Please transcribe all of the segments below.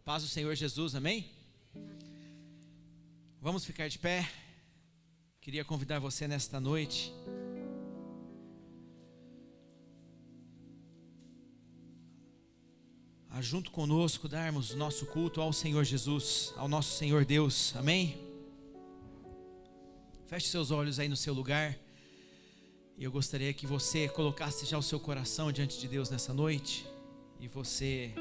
Paz do Senhor Jesus, amém? Vamos ficar de pé. Queria convidar você nesta noite a junto conosco darmos nosso culto ao Senhor Jesus, ao nosso Senhor Deus, amém? Feche seus olhos aí no seu lugar. E eu gostaria que você colocasse já o seu coração diante de Deus nessa noite. E você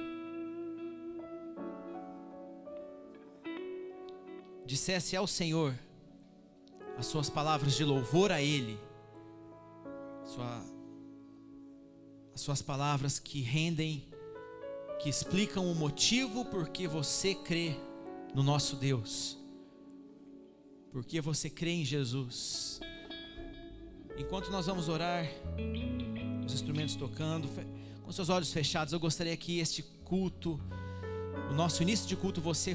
dissesse ao Senhor as suas palavras de louvor a Ele, as suas palavras que rendem, que explicam o motivo por que você crê no nosso Deus, porque você crê em Jesus. Enquanto nós vamos orar, os instrumentos tocando, com seus olhos fechados, eu gostaria que este culto, o nosso início de culto, você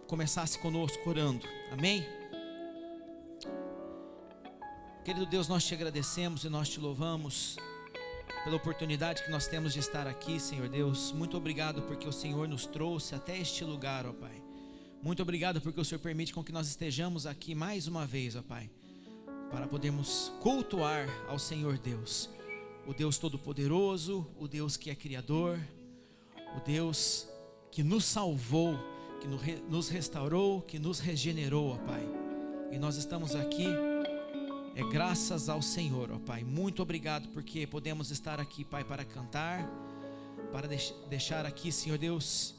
começasse conosco orando, amém? Querido Deus, nós te agradecemos e nós te louvamos pela oportunidade que nós temos de estar aqui, Senhor Deus. Muito obrigado porque o Senhor nos trouxe até este lugar, ó Pai. Muito obrigado porque o Senhor permite com que nós estejamos aqui mais uma vez, ó Pai, para podermos cultuar ao Senhor Deus, o Deus Todo-Poderoso, o Deus que é Criador, o Deus que nos salvou, que nos restaurou, que nos regenerou, ó Pai. E nós estamos aqui, graças ao Senhor, ó Pai. Muito obrigado porque podemos estar aqui, Pai, para cantar, para deixar aqui, Senhor Deus,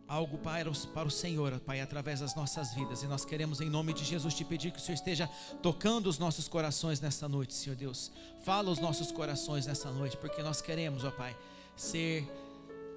algo para o Senhor, ó Pai, através das nossas vidas. E nós queremos, em nome de Jesus, te pedir que o Senhor esteja tocando os nossos corações nesta noite, Senhor Deus. Fala os nossos corações nesta noite, porque nós queremos, ó Pai, ser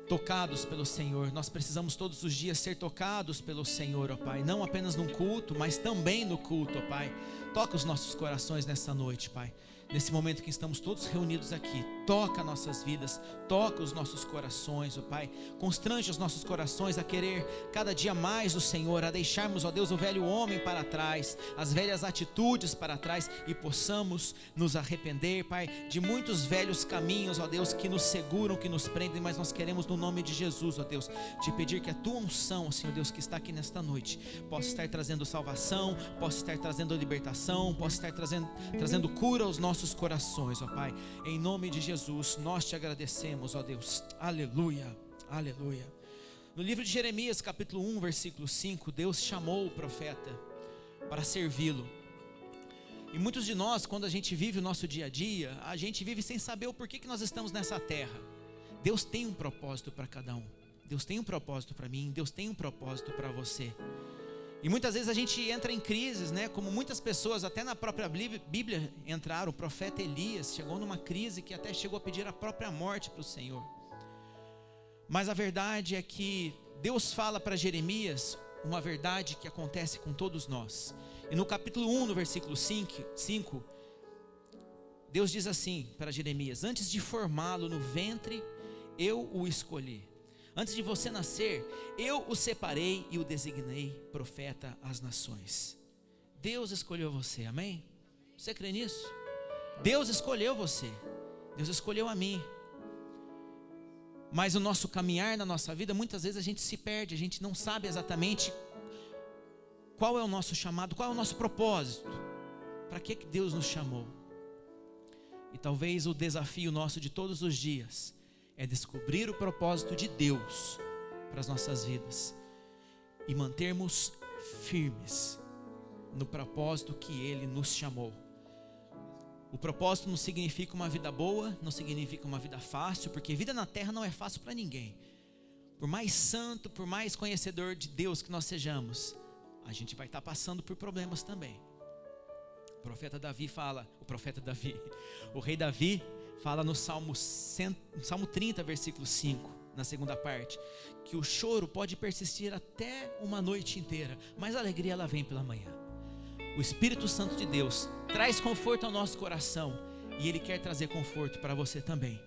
tocados pelo Senhor. Nós precisamos todos os dias ser tocados pelo Senhor, ó Pai, não apenas num culto, mas também no culto, ó Pai. Toca os nossos corações nessa noite, Pai. Nesse momento que estamos todos reunidos aqui, toca nossas vidas, toca os nossos corações, ó Pai. Constrange os nossos corações a querer cada dia mais o Senhor, a deixarmos, ó Deus, o velho homem para trás, as velhas atitudes para trás, e possamos nos arrepender, Pai, de muitos velhos caminhos, ó Deus, que nos seguram, que nos prendem. Mas nós queremos, no nome de Jesus, ó Deus, te pedir que a tua unção, Senhor Deus, que está aqui nesta noite, possa estar trazendo salvação, possa estar trazendo libertação, possa estar trazendo cura aos nossos corações, ó Pai. Em nome de Jesus, nós te agradecemos, ó Deus. Aleluia, aleluia. No livro de Jeremias, capítulo 1, versículo 5, Deus chamou o profeta para servi-lo. E muitos de nós, quando a gente vive o nosso dia a dia, a gente vive sem saber o porquê que nós estamos nessa terra. Deus tem um propósito para cada um. Deus tem um propósito para mim, Deus tem um propósito para você. E muitas vezes a gente entra em crises, né? Como muitas pessoas, até na própria Bíblia entraram. O profeta Elias chegou numa crise que até chegou a pedir a própria morte para o Senhor. Mas a verdade é que Deus fala para Jeremias uma verdade que acontece com todos nós. E no capítulo 1, no versículo 5, Deus diz assim para Jeremias: antes de formá-lo no ventre, eu o escolhi. Antes de você nascer, eu o separei e o designei profeta às nações. Deus escolheu você, amém? Você crê nisso? Deus escolheu você, Deus escolheu a mim. Mas o nosso caminhar na nossa vida, muitas vezes a gente se perde, a gente não sabe exatamente qual é o nosso chamado, qual é o nosso propósito, para que Deus nos chamou. E talvez o desafio nosso de todos os dias é descobrir o propósito de Deus para as nossas vidas e mantermos firmes no propósito que Ele nos chamou. O propósito não significa uma vida boa, não significa uma vida fácil, porque vida na terra não é fácil para ninguém. Por mais santo, por mais conhecedor de Deus que nós sejamos, a gente vai estar passando por problemas também. O rei Davi fala no Salmo 30, versículo 5, na segunda parte, que o choro pode persistir até uma noite inteira, mas a alegria ela vem pela manhã. O Espírito Santo de Deus traz conforto ao nosso coração, e Ele quer trazer conforto para você também.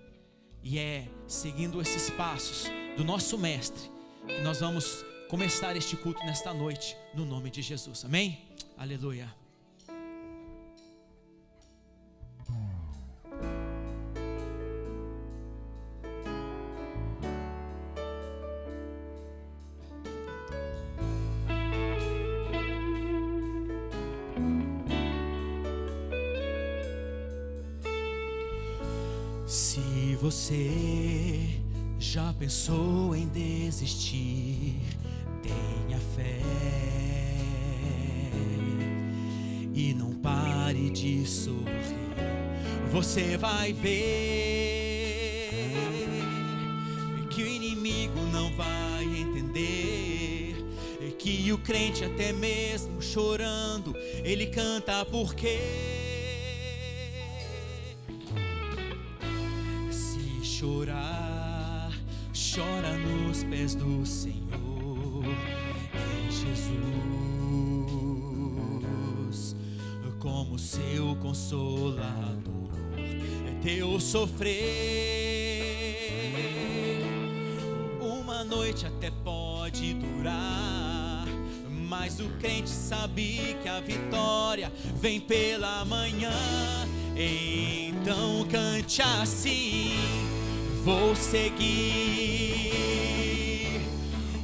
E é seguindo esses passos do nosso Mestre que nós vamos começar este culto nesta noite, no nome de Jesus, amém? Aleluia. você já pensou em desistir, tenha fé e não pare de sorrir. Você vai ver que o inimigo não vai entender, que o crente até mesmo chorando, ele canta porque se chorar, chora nos pés do Senhor, em Jesus, como seu consolador. É teu sofrer, uma noite até pode durar, mas o crente sabe que a vitória vem pela manhã. Então cante assim: vou seguir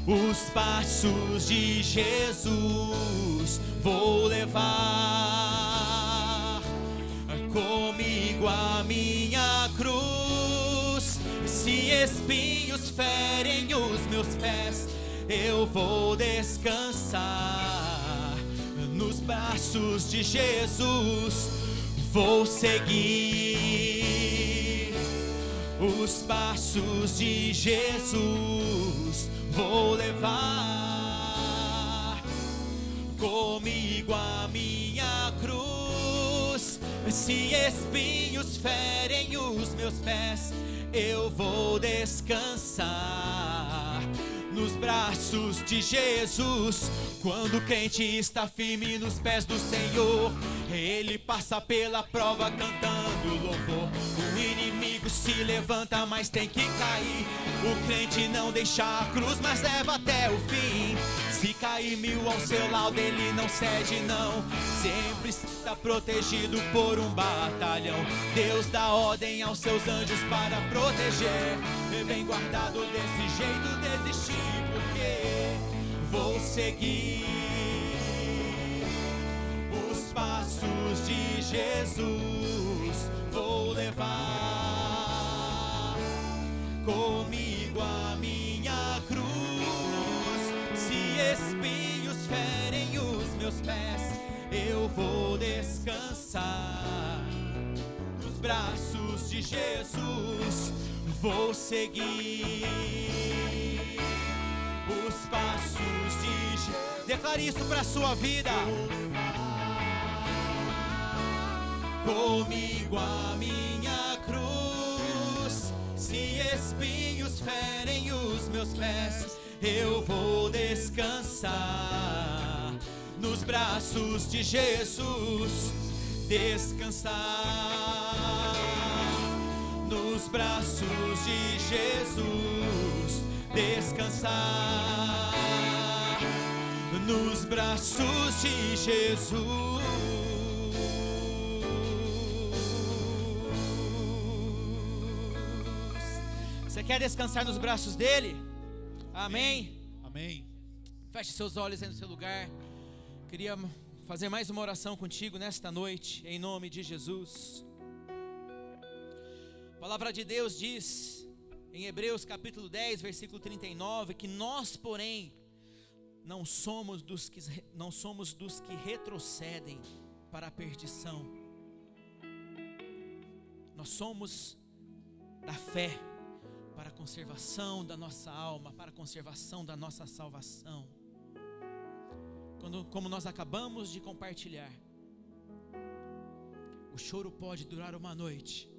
os passos de Jesus, vou levar comigo a minha cruz. Se espinhos ferem os meus pés, eu vou descansar nos braços de Jesus. Vou seguir os passos de Jesus, vou levar comigo a minha cruz. Se espinhos ferem os meus pés, eu vou descansar nos braços de Jesus. Quando o crente está firme nos pés do Senhor, ele passa pela prova cantando louvor. O inimigo se levanta, mas tem que cair. O crente não deixa a cruz, mas leva até o fim. Se cair 1000 ao seu lado, ele não cede não. Sempre está protegido por um batalhão. Deus dá ordem aos seus anjos para proteger. É bem guardado, desse jeito desistir, porque vou seguir os passos de Jesus, vou levar comigo a minha cruz. Se espinhos ferem os meus pés, eu vou descansar nos braços de Jesus. Vou seguir os passos de Jesus. Declare isso para a sua vida. Comigo a minha cruz. Se espinhos ferem os meus pés, eu vou descansar nos braços de Jesus. Descansar nos braços de Jesus. Descansar nos braços de Jesus. Você quer descansar nos braços dele? Amém? Amém. Feche seus olhos aí no seu lugar. Queria fazer mais uma oração contigo nesta noite, em nome de Jesus. A palavra de Deus diz em Hebreus capítulo 10, versículo 39, que nós, porém, não somos dos que retrocedem para a perdição. Nós somos da fé para a conservação da nossa alma, para a conservação da nossa salvação. Como nós acabamos de compartilhar, o choro pode durar uma noite,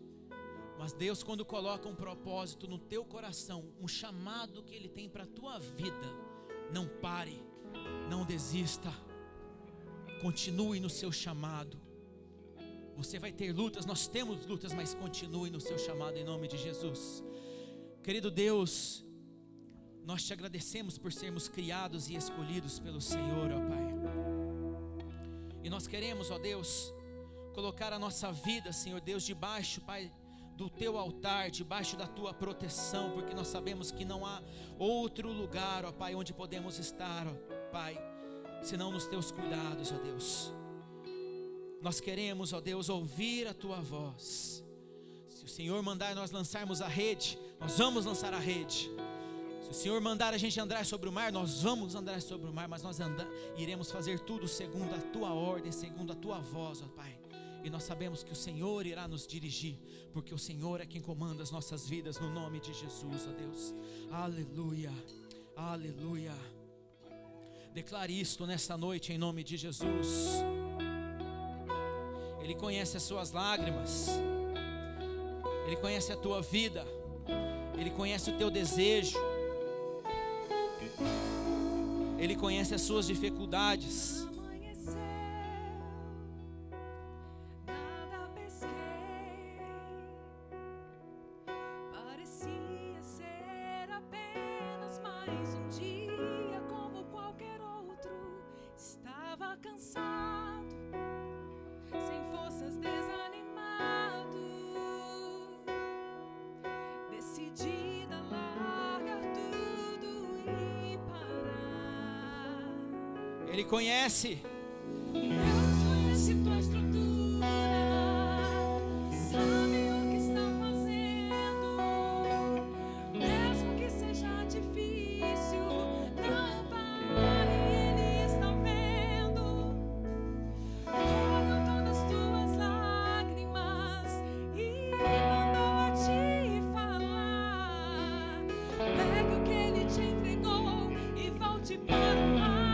mas Deus, quando coloca um propósito no teu coração, um chamado que Ele tem para a tua vida, não pare, não desista, continue no seu chamado. Você vai ter lutas, nós temos lutas, mas continue no seu chamado em nome de Jesus. Querido Deus, nós te agradecemos por sermos criados e escolhidos pelo Senhor, ó Pai. E nós queremos, ó Deus, colocar a nossa vida, Senhor Deus, debaixo, Pai, do teu altar, debaixo da tua proteção, porque nós sabemos que não há outro lugar, ó Pai, onde podemos estar, ó Pai, senão nos teus cuidados, ó Deus. Nós queremos, ó Deus, ouvir a tua voz. Se o Senhor mandar nós lançarmos a rede, nós vamos lançar a rede. Se o Senhor mandar a gente andar sobre o mar, nós vamos andar sobre o mar, mas nós iremos fazer tudo segundo a Tua ordem, segundo a Tua voz, ó Pai. E nós sabemos que o Senhor irá nos dirigir, porque o Senhor é quem comanda as nossas vidas, no nome de Jesus, ó Deus. Aleluia, aleluia. Declare isto nessa noite em nome de Jesus. Ele conhece as suas lágrimas, Ele conhece a tua vida, Ele conhece o teu desejo, Ele conhece as suas dificuldades. Ele conhece. Deus conhece tua estrutura, sabe o que está fazendo, mesmo que seja difícil, não pare, Ele está vendo. Olhou todas as tuas lágrimas e mandou a te falar. Pegue o que Ele te entregou e volte para o mar.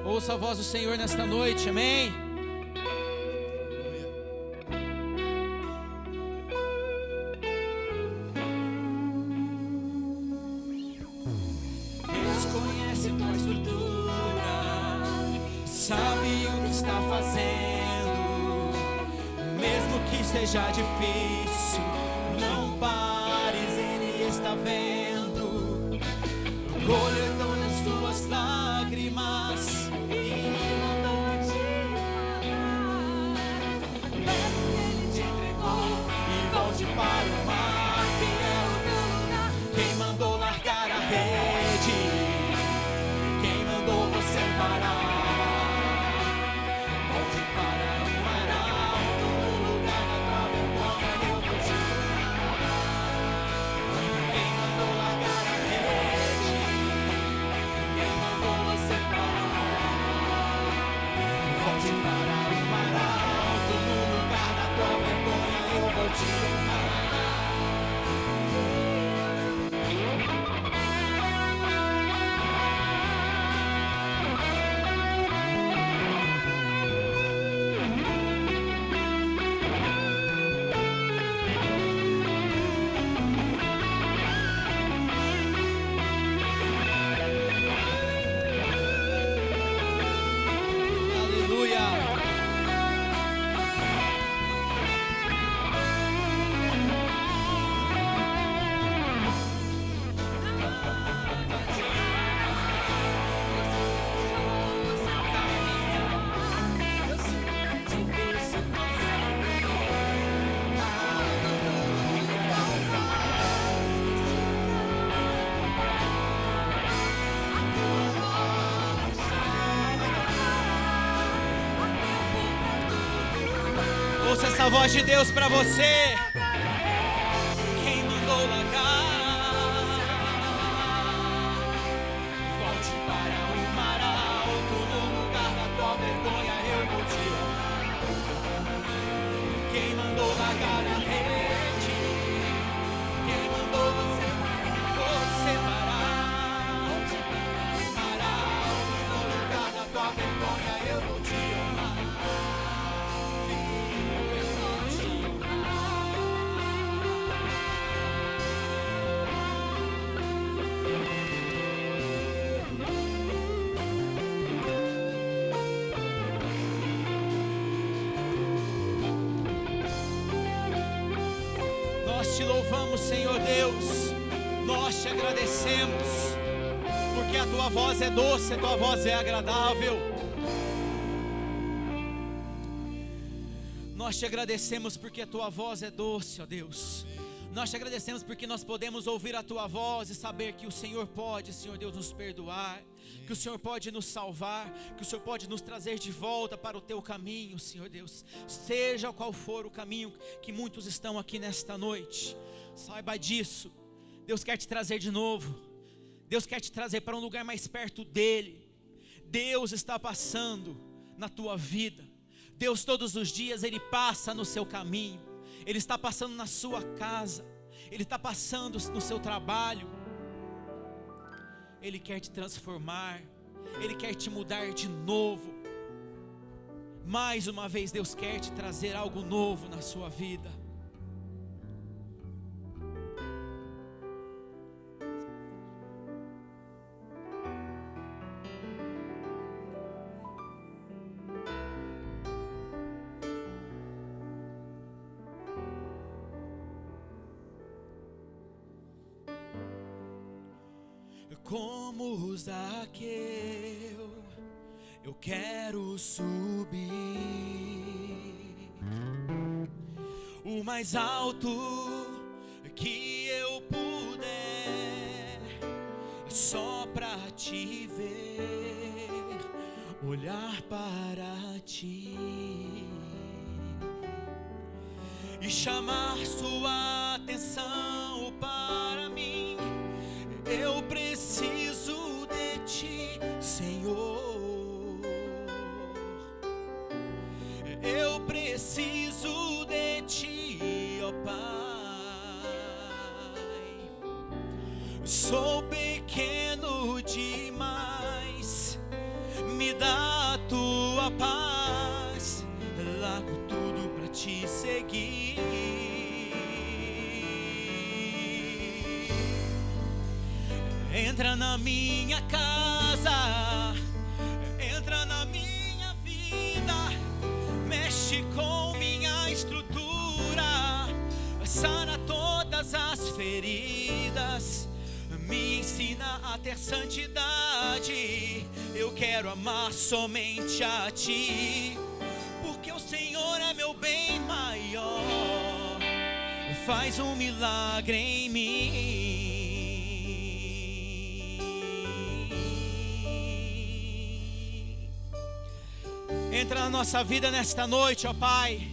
Ouça a voz do Senhor nesta noite, amém? Deus conhece tua estrutura, sabe o que está fazendo, mesmo que seja difícil, não pares, Ele está vendo. Colhe todas as tuas lágrimas. Para o mar, que é o teu lugar. Quem mandou largar a rede? Quem mandou você parar? Volte para o mar alto, no lugar da tua vergonha eu vou te levar. Quem mandou largar a rede? Quem mandou você parar? Volte para o mar alto, no lugar da tua vergonha eu vou te levar. Ouça essa voz de Deus para você. Quem mandou largar? Volte para o mar alto, no lugar da tua vergonha eu vou te honrar. Quem mandou largar a rede? Quem mandou você parar? Volte para o mar alto, no lugar da tua vergonha eu vou te honrar. Nós te louvamos, Senhor Deus. Nós te agradecemos, porque a tua voz é doce, a tua voz é agradável. Nós te agradecemos porque a tua voz é doce, ó Deus. Nós te agradecemos porque nós podemos ouvir a tua voz e saber que o Senhor pode, Senhor Deus, nos perdoar, que o Senhor pode nos salvar, que o Senhor pode nos trazer de volta para o teu caminho, Senhor Deus. Seja qual for o caminho que muitos estão aqui nesta noite, saiba disso. Deus quer te trazer de novo. Deus quer te trazer para um lugar mais perto dEle. Deus está passando na tua vida. Deus todos os dias Ele passa no seu caminho. Ele está passando na sua casa. Ele está passando no seu trabalho. Ele quer te transformar. Ele quer te mudar de novo. Mais uma vez Deus quer te trazer algo novo na sua vida. Como Zaqueu, eu quero subir o mais alto que eu puder, só pra te ver, olhar para ti e chamar sua atenção para mim. Eu preciso de ti, Senhor. Eu preciso de ti, ó Pai. Sou pequeno demais, me dá a tua paz. Largo tudo pra te seguir. Entra na minha casa, entra na minha vida, mexe com minha estrutura, sara todas as feridas, me ensina a ter santidade. Eu quero amar somente a ti, porque o Senhor é meu bem maior. Faz um milagre em mim. Entra na nossa vida nesta noite, ó Pai.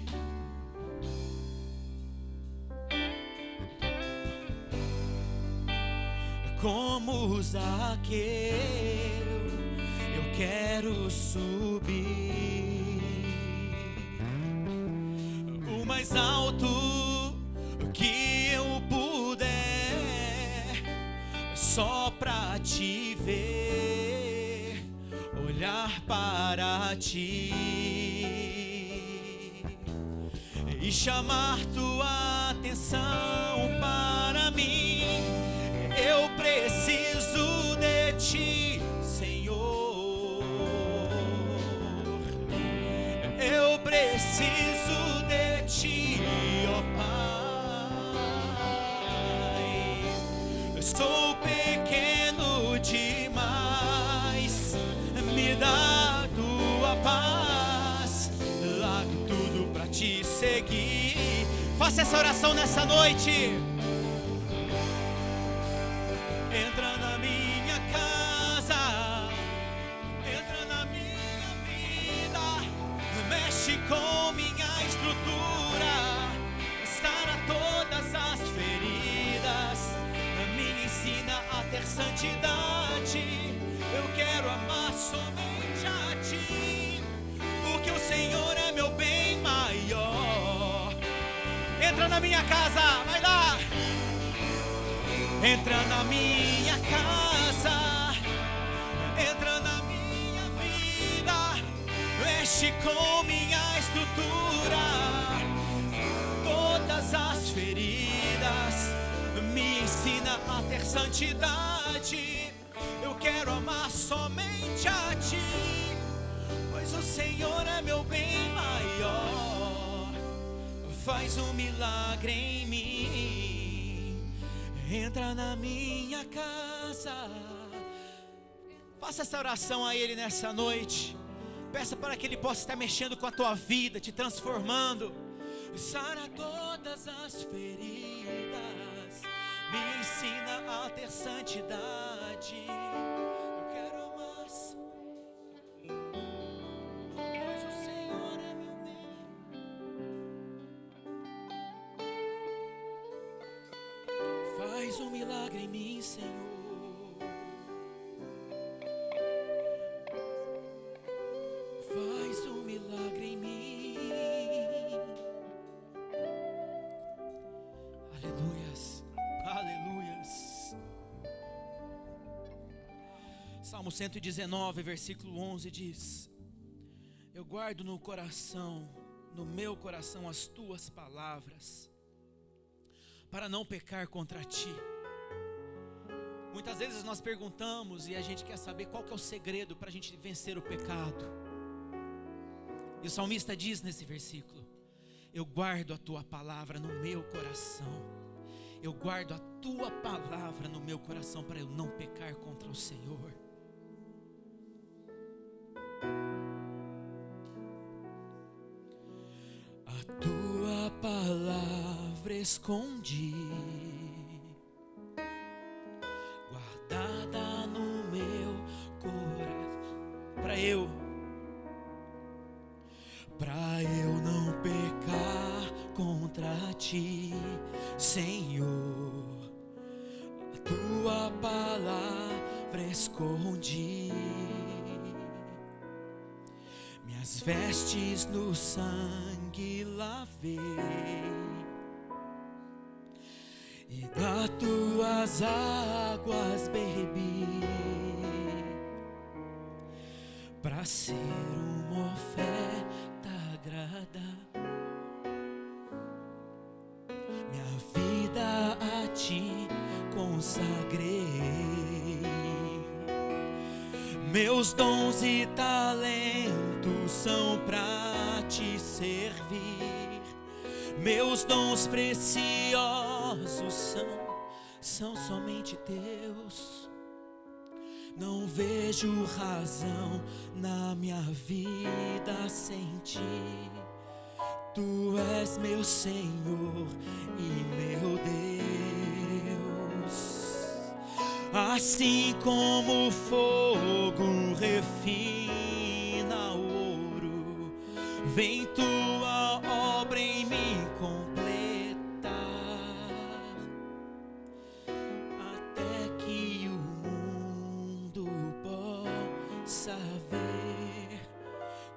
Como Zaqueu, eu quero subir o mais alto que eu puder, só pra te ver, olhar para ti e chamar tua atenção para mim. Eu preciso de ti, Senhor. Eu preciso de ti, ó Pai. Sou pequeno demais, me dá a tua paz. Largo tudo pra te seguir. Faça essa oração nessa noite. Entra na minha casa, entra na minha vida, mexe com minha estrutura, sara todas as feridas, me ensina a ter santidade. Eu quero amar somente a ti, porque o Senhor é meu bem maior. Entra na minha casa, vai lá. Entra na minha casa, entra na minha vida, mexe com minha estrutura, todas as feridas, me ensina a ter santidade. Eu quero amar somente a ti, pois o Senhor é meu bem maior. Faz um milagre em mim. Entra na minha casa. Faça essa oração a Ele nessa noite. Peça para que Ele possa estar mexendo com a tua vida, te transformando. Sara todas as feridas, me ensina a ter santidade. Eu quero mais, pois o Senhor é meu bem. Faz um milagre em mim, Senhor. Faz um milagre em mim. Aleluias, aleluias. Salmo 119, versículo 11 diz: eu guardo no coração, no meu coração, as tuas palavras, para não pecar contra ti. Muitas vezes nós perguntamos e a gente quer saber qual que é o segredo para a gente vencer o pecado. E o salmista diz nesse versículo: eu guardo a tua palavra no meu coração. Eu guardo a tua palavra no meu coração para eu não pecar contra o Senhor. A tua palavra escondi, guardada no meu coração, para eu não pecar contra ti, Senhor. A tua palavra escondi, minhas vestes no sangue lavei, e das tuas águas bebi, para ser uma oferta agrada. Minha vida a ti consagrei, meus dons e talentos são pra te servir. Meus dons preciosos são somente teus. Não vejo razão na minha vida sem ti. Tu és meu Senhor e meu Deus. Assim como o fogo refina o ouro, vem tua obra em mim completar, até que o mundo possa ver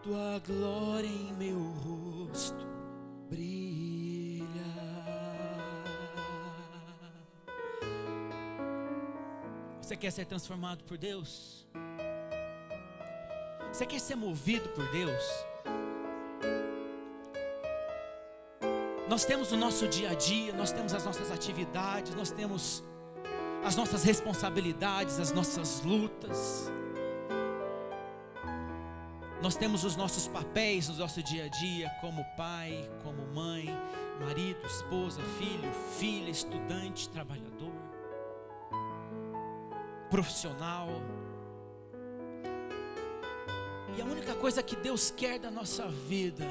tua glória em meu rosto brilhar. Você quer ser transformado por Deus? Você quer ser movido por Deus? Nós temos o nosso dia a dia, nós temos as nossas atividades, nós temos as nossas responsabilidades, as nossas lutas. Nós temos os nossos papéis no nosso dia a dia, como pai, como mãe, marido, esposa, filho, filha, estudante, trabalhador, profissional. E a única coisa que Deus quer da nossa vida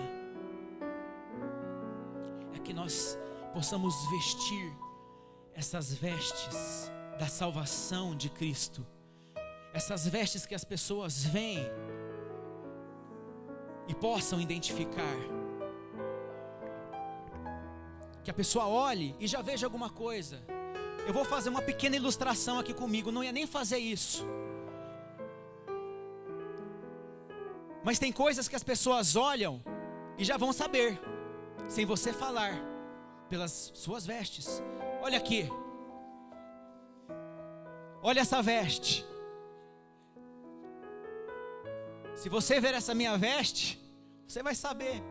é que nós possamos vestir essas vestes da salvação de Cristo, essas vestes que as pessoas veem e possam identificar, que a pessoa olhe e já veja alguma coisa. Eu vou fazer uma pequena ilustração aqui comigo, não ia nem fazer isso, mas tem coisas que as pessoas olham e já vão saber, sem você falar, pelas suas vestes. Olha aqui, olha essa veste. Se você ver essa minha veste, você vai saber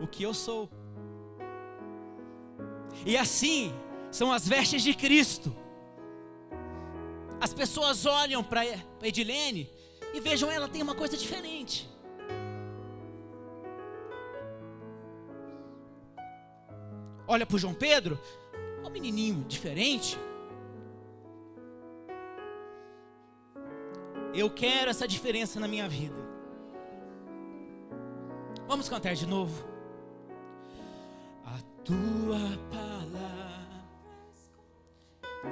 o que eu sou. E assim são as vestes de Cristo. As pessoas olham para Edilene e vejam, ela tem uma coisa diferente. olha para o João Pedro, um menininho diferente. Eu quero essa diferença na minha vida. Vamos cantar de novo. A tua palavra.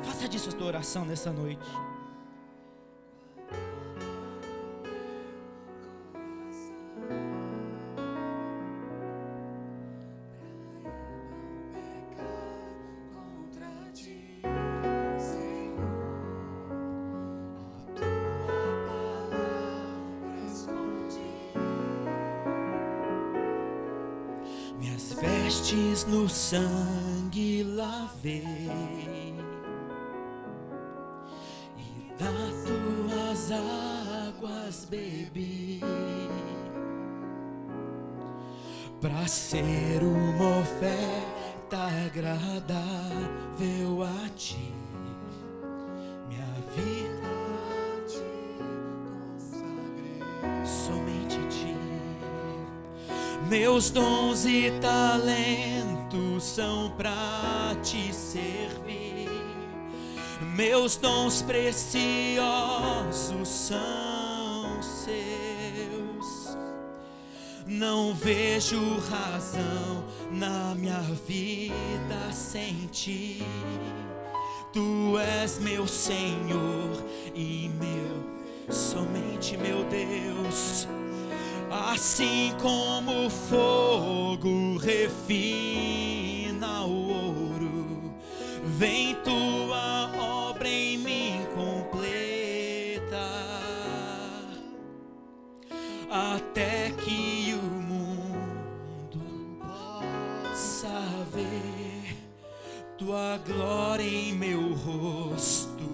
Faça disso a tua oração nessa noite. Minhas vestes no sangue lavei, e das tuas águas bebi, pra ser uma oferta agradável a ti. Minha vida te consagrei, somente a ti. Meus dons e talentos são pra te servir. Meus dons preciosos são seus. Não vejo razão na minha vida sem ti. Tu és meu Senhor e somente meu Deus. Assim como o fogo refina o ouro, vem tua obra em mim completa, até que o mundo possa ver tua glória em meu rosto.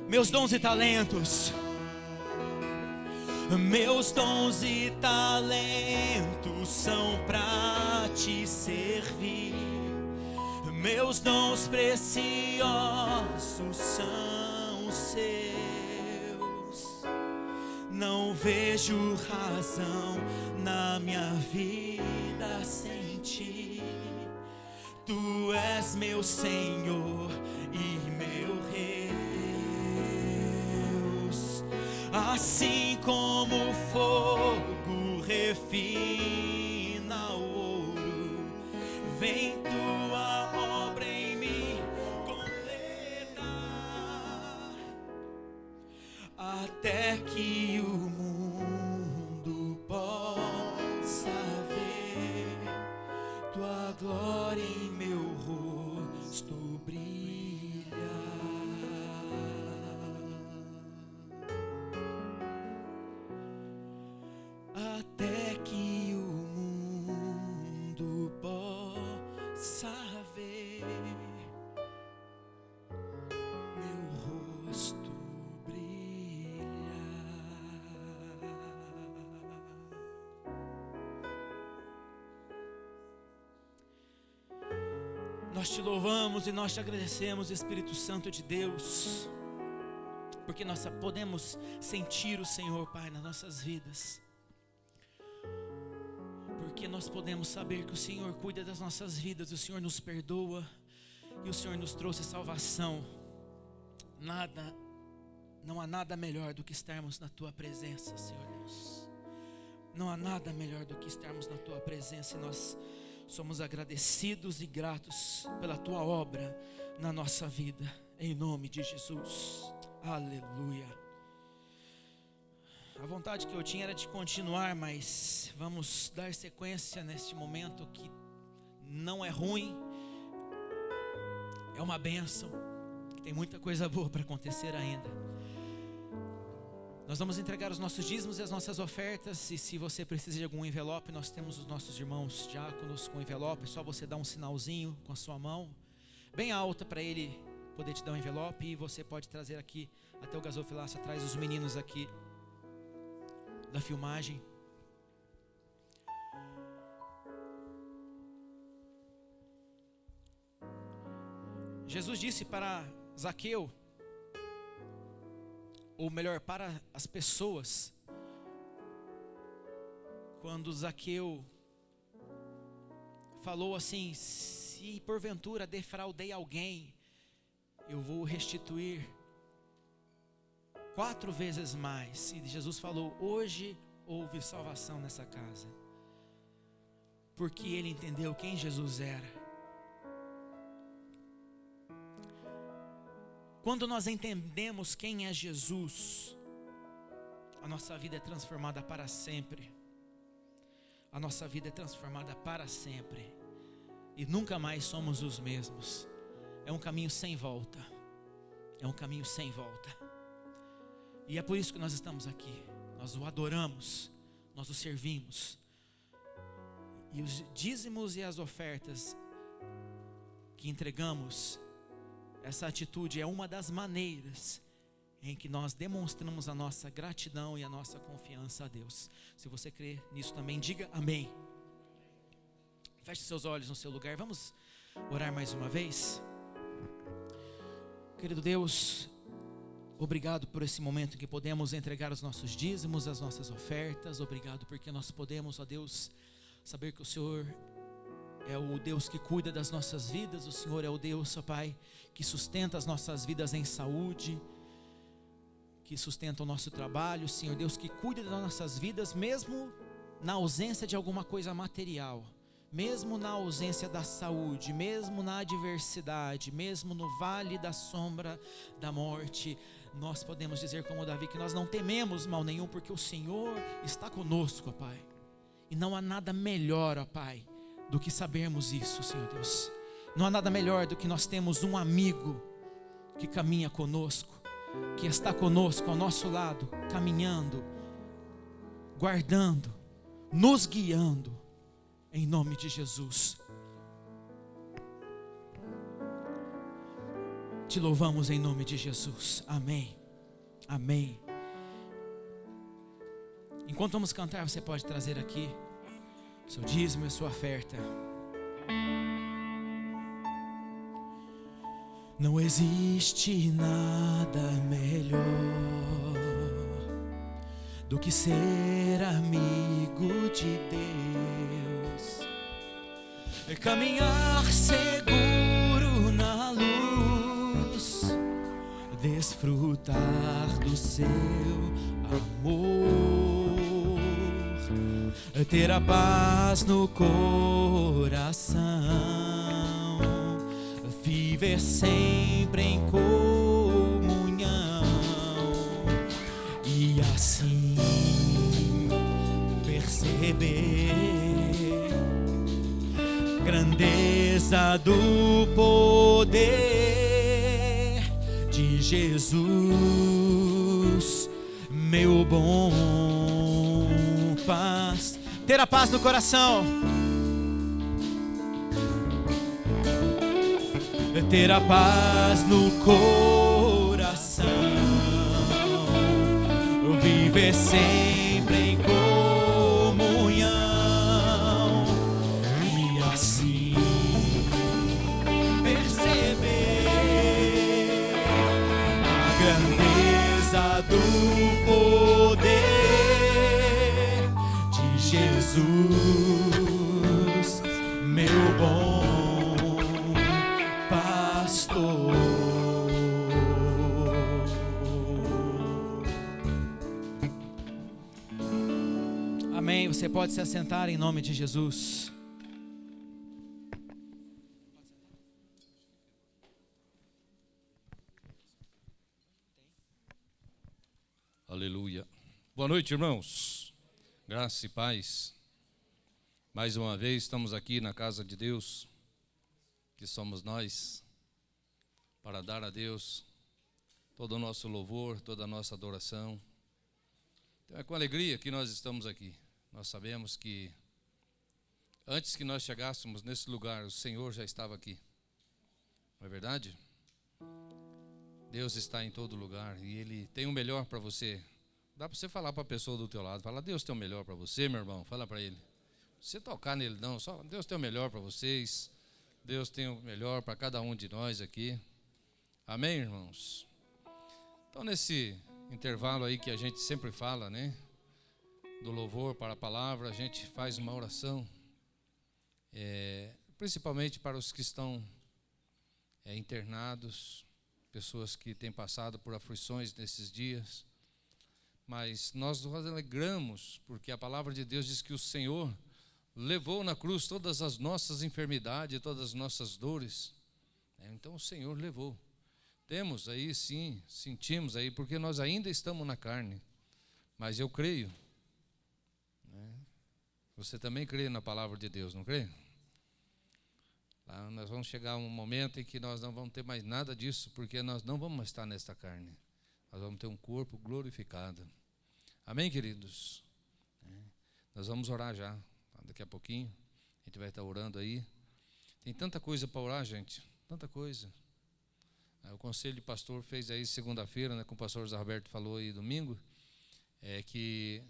Meus dons e talentos, meus dons e talentos são pra te servir. Meus dons preciosos são seus. Não vejo razão na minha vida sem ti. Tu és meu Senhor e meu Rei. Assim como o fogo refina o ouro, vem tua obra em mim completa, até que o mundo possa ver tua glória em meu rosto brilhar. Até que o mundo possa ver meu rosto brilhar. Nós te louvamos e nós te agradecemos, Espírito Santo de Deus, porque nós podemos sentir o Senhor, Pai, nas nossas vidas. Porque nós podemos saber que o Senhor cuida das nossas vidas, o Senhor nos perdoa e o Senhor nos trouxe salvação. Não há nada melhor do que estarmos na Tua presença, Senhor Deus. Não há nada melhor do que estarmos na Tua presença, e nós somos agradecidos e gratos pela Tua obra na nossa vida, em nome de Jesus. Aleluia. A vontade que eu tinha era de continuar, mas vamos dar sequência neste momento que não é ruim, é uma bênção, que tem muita coisa boa para acontecer ainda. Nós vamos entregar os nossos dízimos e as nossas ofertas, e se você precisa de algum envelope, nós temos os nossos irmãos diáconos com envelope. É só você dar um sinalzinho com a sua mão bem alta para ele poder te dar um envelope, e você pode trazer aqui até o gasofilaço atrás, os meninos aqui da filmagem. Jesus disse para Zaqueu, ou melhor, para as pessoas, quando Zaqueu falou assim: se se porventura defraudei alguém, eu vou restituir 4 vezes mais. E Jesus falou: hoje houve salvação nessa casa, porque ele entendeu quem Jesus era. Quando nós entendemos quem é Jesus, a nossa vida é transformada para sempre. A nossa vida é transformada para sempre. E nunca mais somos os mesmos. É um caminho sem volta. É um caminho sem volta. E é por isso que nós estamos aqui. Nós o adoramos, nós o servimos. E os dízimos e as ofertas que entregamos, essa atitude é uma das maneiras em que nós demonstramos a nossa gratidão e a nossa confiança a Deus. Se você crê nisso também, diga amém. Feche seus olhos no seu lugar. Vamos orar mais uma vez. Querido Deus, obrigado por esse momento em que podemos entregar os nossos dízimos, as nossas ofertas. Obrigado porque nós podemos, ó Deus, saber que o Senhor é o Deus que cuida das nossas vidas. O Senhor é o Deus, ó Pai, que sustenta as nossas vidas em saúde, que sustenta o nosso trabalho. Senhor Deus, que cuida das nossas vidas, mesmo na ausência de alguma coisa material, mesmo na ausência da saúde, mesmo na adversidade, mesmo no vale da sombra da morte. Nós podemos dizer como Davi, que nós não tememos mal nenhum, porque o Senhor está conosco, ó Pai. E não há nada melhor, ó Pai, do que sabermos isso, Senhor Deus. Não há nada melhor do que nós temos um amigo que caminha conosco, que está conosco ao nosso lado, caminhando, guardando, nos guiando, em nome de Jesus. Te louvamos em nome de Jesus. Amém. Amém. Enquanto vamos cantar, você pode trazer aqui seu dízimo e sua oferta. Não existe nada melhor do que ser amigo de Deus, é caminhar seguro na luz, desfrutar do seu amor, é ter a paz no coração, viver sempre em comunhão e assim perceber grandeza do poder de Jesus, meu bom paz. Ter a paz no coração, ter a paz no coração, viver sempre em comunhão e assim perceber a grandeza do poder de Jesus, meu bom pastor. Amém. Você pode se assentar em nome de Jesus. Aleluia. Boa noite, irmãos. Graça e paz. Mais uma vez estamos aqui na casa de Deus, que somos nós, para dar a Deus todo o nosso louvor, toda a nossa adoração. Então é com alegria que nós estamos aqui. Nós sabemos que antes que nós chegássemos nesse lugar, o Senhor já estava aqui. Não é verdade? Deus está em todo lugar e Ele tem o melhor para você. Dá para você falar para a pessoa do teu lado, fala: Deus tem o melhor para você, meu irmão. Fala para ele. Você tocar nele não, só Deus tem o melhor para vocês. Deus tem o melhor para cada um de nós aqui. Amém, irmãos? Então, nesse intervalo aí que a gente sempre fala, né? Do louvor para a palavra, a gente faz uma oração principalmente para os que estão internados, pessoas que têm passado por aflições nesses dias. Mas nós nos alegramos, porque a palavra de Deus diz que o Senhor levou na cruz todas as nossas enfermidades, todas as nossas dores. Então o Senhor levou. Temos aí sim, sentimos aí, porque nós ainda estamos na carne. Mas eu creio. Você também crê na palavra de Deus, não crê? Lá nós vamos chegar a um momento em que nós não vamos ter mais nada disso, porque nós não vamos estar nesta carne. Nós vamos ter um corpo glorificado. Amém, queridos? Nós vamos orar já, daqui a pouquinho. A gente vai estar orando aí. Tem tanta coisa para orar, gente, tanta coisa. O conselho de pastor fez aí segunda-feira, né, como o pastor José Roberto falou aí domingo, que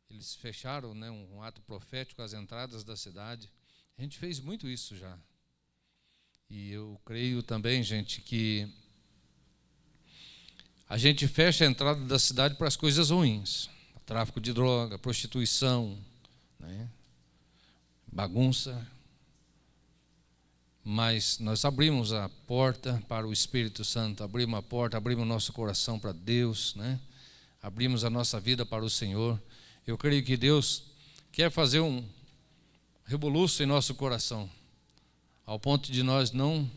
eles fecharam, né, um ato profético às entradas da cidade. A gente fez muito isso já. E eu creio também, gente, que a gente fecha a entrada da cidade para as coisas ruins. Tráfico de droga, prostituição, né, bagunça. Mas nós abrimos a porta para o Espírito Santo, abrimos a porta, abrimos o nosso coração para Deus, né? Abrimos a nossa vida para o Senhor. Eu creio que Deus quer fazer um rebuliço em nosso coração, ao ponto de nós não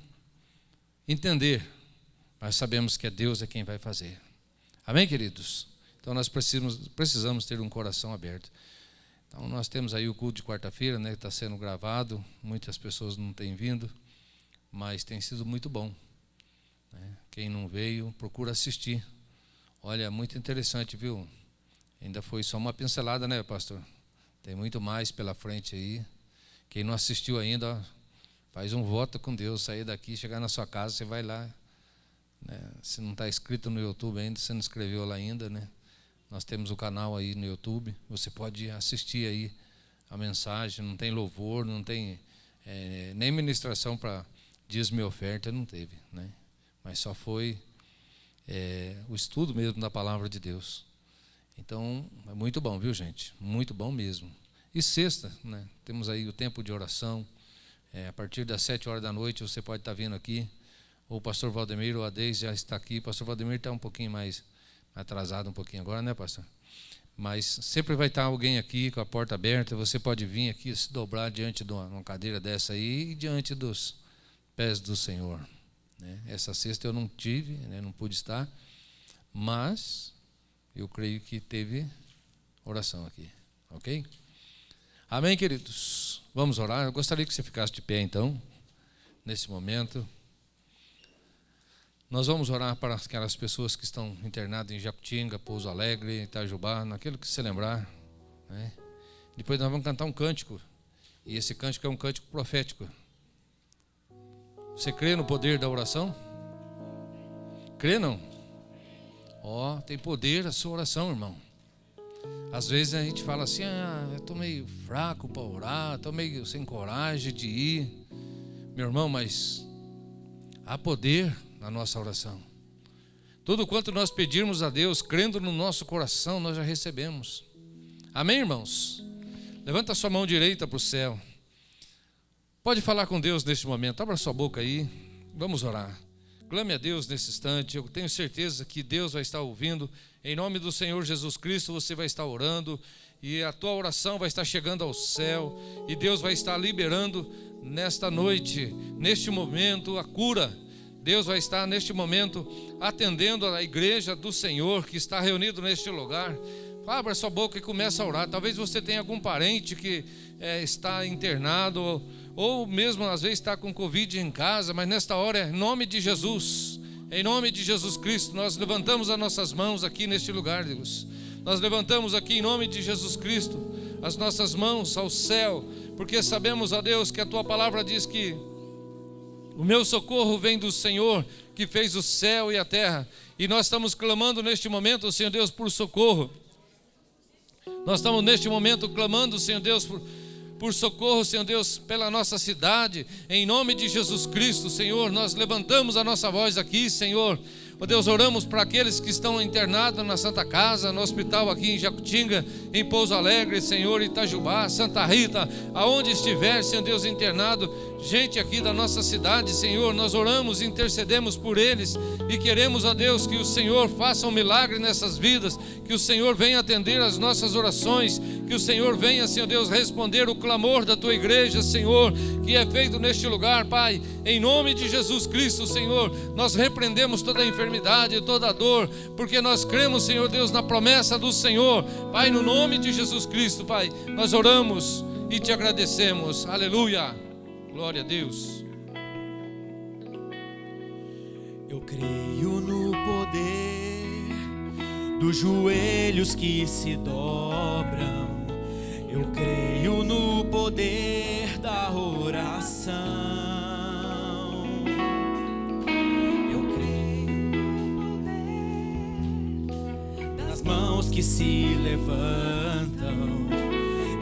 entender, mas sabemos que é Deus quem vai fazer. Amém, queridos? Então nós precisamos ter um coração aberto. Então nós temos aí o culto de quarta-feira, né, que está sendo gravado. Muitas pessoas não têm vindo, mas tem sido muito bom, né? Quem não veio, procura assistir. Olha, é muito interessante, viu? Ainda foi só uma pincelada, né, pastor? Tem muito mais pela frente aí. Quem não assistiu ainda, ó, faz um voto com Deus, sair daqui, chegar na sua casa, você vai lá, né? Se não está inscrito no YouTube ainda, você não inscreveu lá ainda, né? Nós temos o canal aí no YouTube, você pode assistir aí a mensagem. Não tem louvor, não tem nem ministração para dízimo e oferta, não teve, né? Mas só foi o estudo mesmo da palavra de Deus. Então é muito bom, viu, gente? Muito bom mesmo. E sexta, né, temos aí o tempo de oração. A partir das 7 horas da noite você pode estar vindo aqui. Ou o pastor Valdemir ou a Deise já está aqui. O pastor Valdemir está um pouquinho mais atrasado um pouquinho agora, né, pastor? Mas sempre vai estar alguém aqui com a porta aberta. Você pode vir aqui se dobrar diante de uma cadeira dessa aí e diante dos pés do Senhor, né? Essa sexta eu não tive, né, não pude estar, mas eu creio que teve oração aqui, ok? Amém, queridos? Vamos orar. Eu gostaria que você ficasse de pé então, nesse momento. Nós vamos orar para aquelas pessoas que estão internadas em Jacutinga, Pouso Alegre, Itajubá, naquilo que você lembrar, né? Depois nós vamos cantar um cântico, e esse cântico é um cântico profético. Você crê no poder da oração? Crê não? Ó, tem poder a sua oração, irmão. Às vezes a gente fala assim, eu estou meio fraco para orar, estou meio sem coragem de ir. Meu irmão, mas há poder na nossa oração. Tudo quanto nós pedirmos a Deus, crendo no nosso coração, nós já recebemos. Amém, irmãos? Levanta a sua mão direita para o céu. Pode falar com Deus neste momento. Abra sua boca aí. Vamos orar. Clame a Deus nesse instante. Eu tenho certeza que Deus vai estar ouvindo. Em nome do Senhor Jesus Cristo, você vai estar orando. E a tua oração vai estar chegando ao céu. E Deus vai estar liberando nesta noite, neste momento, a cura. Deus vai estar neste momento atendendo a igreja do Senhor que está reunido neste lugar. Abra sua boca e comece a orar. Talvez você tenha algum parente que está internado, ou mesmo às vezes está com Covid em casa, mas nesta hora, em nome de Jesus, em nome de Jesus Cristo, nós levantamos as nossas mãos aqui neste lugar, Deus. Nós levantamos aqui em nome de Jesus Cristo as nossas mãos ao céu, porque sabemos, ó Deus, que a tua palavra diz que o meu socorro vem do Senhor, que fez o céu e a terra. E nós estamos clamando neste momento, Senhor Deus, por socorro. Nós estamos neste momento clamando, Senhor Deus, por socorro, Senhor Deus, pela nossa cidade. Em nome de Jesus Cristo, Senhor, nós levantamos a nossa voz aqui, Senhor. Ó Deus, oramos para aqueles que estão internados na Santa Casa, no hospital aqui em Jacutinga, em Pouso Alegre, Senhor, Itajubá, Santa Rita, aonde estiver, Senhor Deus, internado, gente aqui da nossa cidade, Senhor, nós oramos e intercedemos por eles e queremos, ó Deus, que o Senhor faça um milagre nessas vidas, que o Senhor venha atender as nossas orações, que o Senhor venha, Senhor Deus, responder o clamor da tua igreja, Senhor, que é feito neste lugar, Pai, em nome de Jesus Cristo, Senhor. Nós repreendemos toda a enfermidade, toda a dor, porque nós cremos, Senhor Deus, na promessa do Senhor, Pai, no nome de Jesus Cristo, Pai, nós oramos e te agradecemos, aleluia, glória a Deus. Eu creio no poder dos joelhos que se dobram. Eu creio no poder da oração. Eu creio no poder das mãos que se levantam.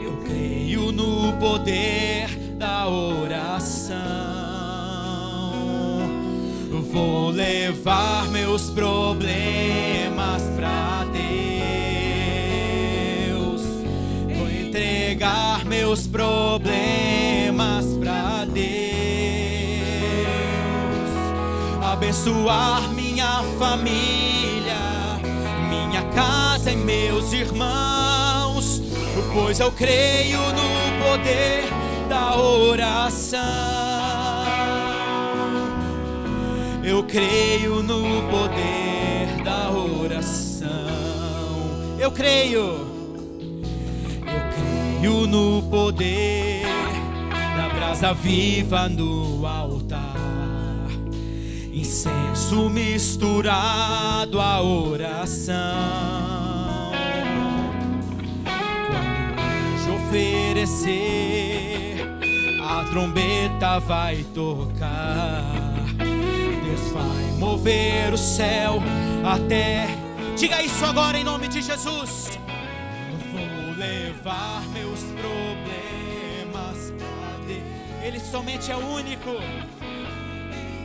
Eu creio no poder da oração. Vou levar meus problemas pra Deus. Vou entregar meus problemas pra Deus. Abençoar minha família, minha casa e meus irmãos, pois eu creio no poder da oração. Eu creio no poder da oração. Eu creio no poder da brasa viva no altar, incenso misturado à oração. Quando o anjo oferecer, a trombeta vai tocar. Deus vai mover o céu até. Diga isso agora em nome de Jesus. Vou levar meus problemas pra Deus. Ele somente é o único.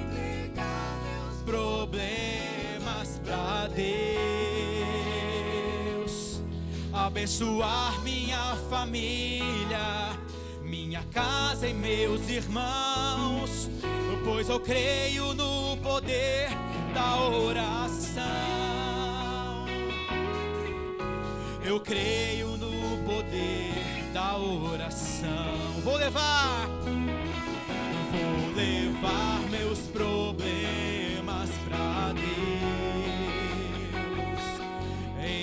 Entregar meus problemas pra Deus. Abençoar minha família, minha casa e meus irmãos, pois eu creio no poder da oração. Eu creio no poder da oração. Vou levar meus problemas pra Deus.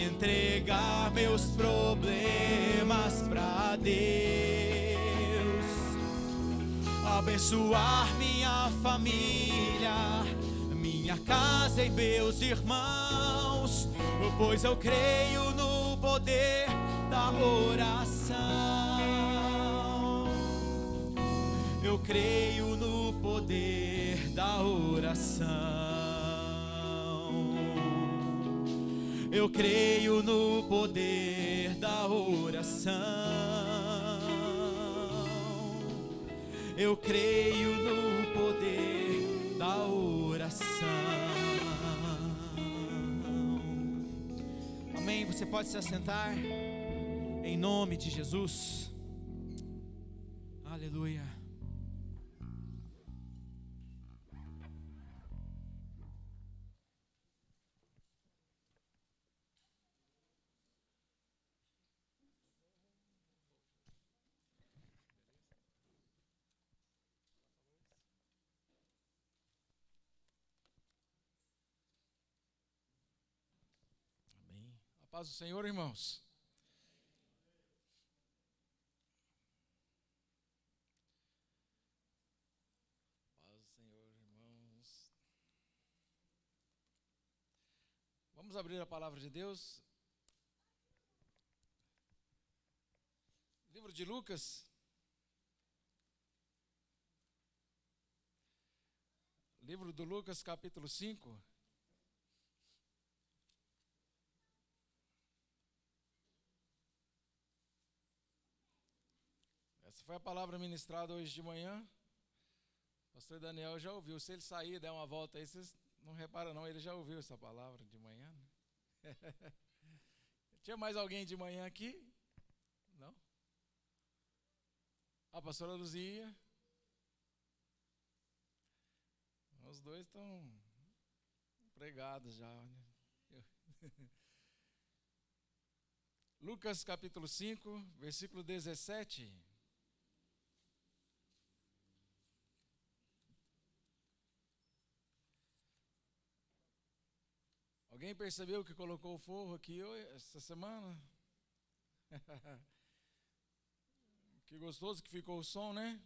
Entregar meus problemas pra Deus. Abençoar minha família, minha casa e meus irmãos, pois eu creio no poder da oração. Eu creio no poder da oração. Eu creio no poder da oração. Eu creio no poder da oração. Amém. Você pode se assentar em nome de Jesus. Aleluia. Paz do Senhor, irmãos. Paz do Senhor, irmãos. Vamos abrir a palavra de Deus. Livro de Lucas. Livro do Lucas, capítulo 5. Essa foi a palavra ministrada hoje de manhã. O pastor Daniel já ouviu. Se ele sair e der uma volta aí, vocês não repara não, ele já ouviu essa palavra de manhã, né? Tinha mais alguém de manhã aqui? Não? A pastora Luzia. Os dois estão pregados já. Né? Lucas capítulo 5, versículo 17. Alguém percebeu que colocou o forro aqui essa semana? Que gostoso que ficou o som, né?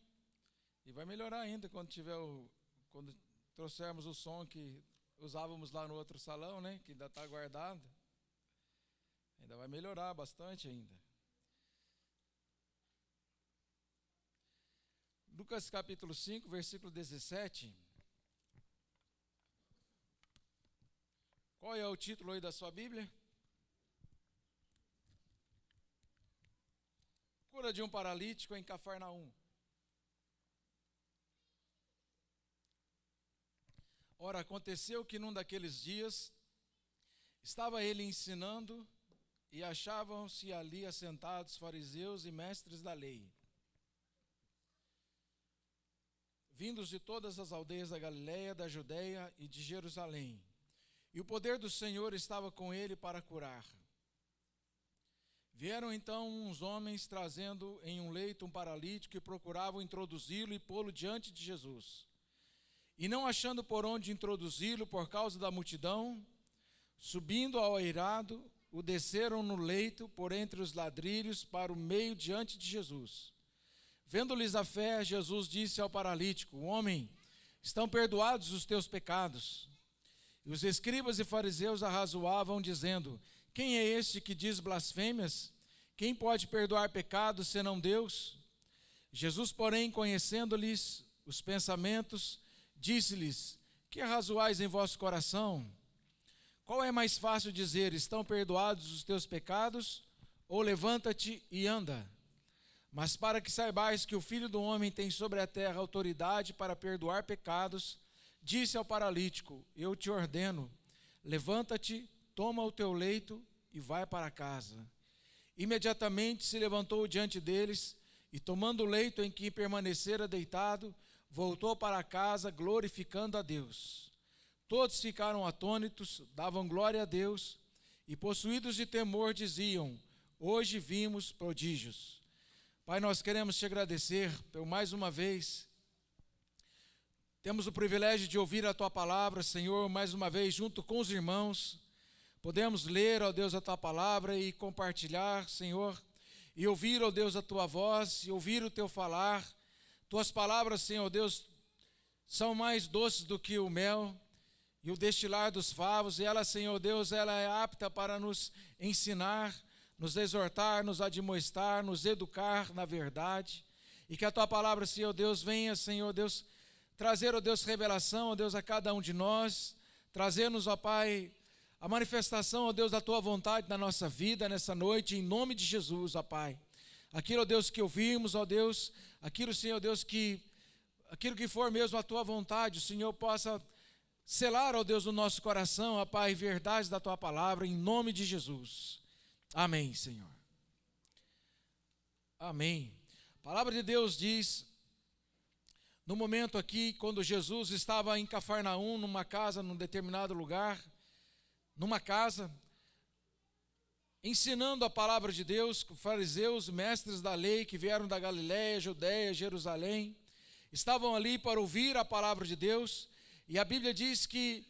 E vai melhorar ainda quando quando trouxermos o som que usávamos lá no outro salão, né? Que ainda está guardado. Ainda vai melhorar bastante ainda. Lucas capítulo 5, versículo 17. Qual é o título aí da sua Bíblia? Cura de um paralítico em Cafarnaum. Ora, aconteceu que num daqueles dias, estava ele ensinando, e achavam-se ali assentados fariseus e mestres da lei, vindos de todas as aldeias da Galiléia, da Judeia e de Jerusalém. E o poder do Senhor estava com ele para curar. Vieram então uns homens trazendo em um leito um paralítico e procuravam introduzi-lo e pô-lo diante de Jesus. E não achando por onde introduzi-lo por causa da multidão, subindo ao eirado, o desceram no leito por entre os ladrilhos para o meio diante de Jesus. Vendo-lhes a fé, Jesus disse ao paralítico: Homem, estão perdoados os teus pecados. E os escribas e fariseus arrazoavam, dizendo: Quem é este que diz blasfêmias? Quem pode perdoar pecados senão Deus? Jesus, porém, conhecendo-lhes os pensamentos, disse-lhes: Que arrazoais em vosso coração? Qual é mais fácil dizer: Estão perdoados os teus pecados? Ou levanta-te e anda? Mas para que saibais que o Filho do Homem tem sobre a terra autoridade para perdoar pecados, disse ao paralítico: Eu te ordeno, levanta-te, toma o teu leito e vai para casa. Imediatamente se levantou diante deles e, tomando o leito em que permanecera deitado, voltou para casa, glorificando a Deus. Todos ficaram atônitos, davam glória a Deus e, possuídos de temor, diziam: Hoje vimos prodígios. Pai, nós queremos te agradecer por mais uma vez. Temos o privilégio de ouvir a tua palavra, Senhor, mais uma vez, junto com os irmãos. Podemos ler, ó Deus, a tua palavra e compartilhar, Senhor, e ouvir, ó Deus, a tua voz e ouvir o teu falar. Tuas palavras, Senhor Deus, são mais doces do que o mel e o destilar dos favos, e ela, Senhor Deus, ela é apta para nos ensinar, nos exortar, nos admoestar, nos educar na verdade, e que a tua palavra, Senhor Deus, venha, Senhor Deus, trazer, ó Deus, revelação, ó Deus, a cada um de nós, trazer-nos, ó Pai, a manifestação, ó Deus, da tua vontade na nossa vida nessa noite, em nome de Jesus, ó Pai. Aquilo, ó Deus, que ouvimos, ó Deus, aquilo, Senhor Deus, aquilo que for mesmo a tua vontade, o Senhor possa selar, ó Deus, no nosso coração, ó Pai, verdades da tua palavra, em nome de Jesus. Amém, Senhor. Amém. A palavra de Deus diz, no momento aqui, quando Jesus estava em Cafarnaum, numa casa, num determinado lugar, numa casa, ensinando a palavra de Deus, com fariseus, mestres da lei, que vieram da Galiléia, Judeia, Jerusalém, estavam ali para ouvir a palavra de Deus, e a Bíblia diz que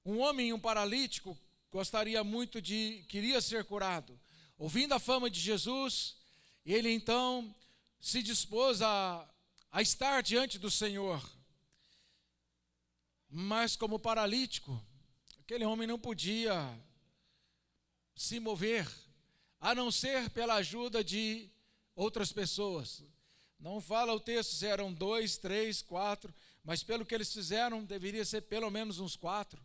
um homem, um paralítico, queria ser curado. Ouvindo a fama de Jesus, ele então se dispôs a estar diante do Senhor. Mas como paralítico, aquele homem não podia se mover, a não ser pela ajuda de outras pessoas. Não fala o texto se eram 2, 3, 4, mas pelo que eles fizeram, deveria ser pelo menos uns 4.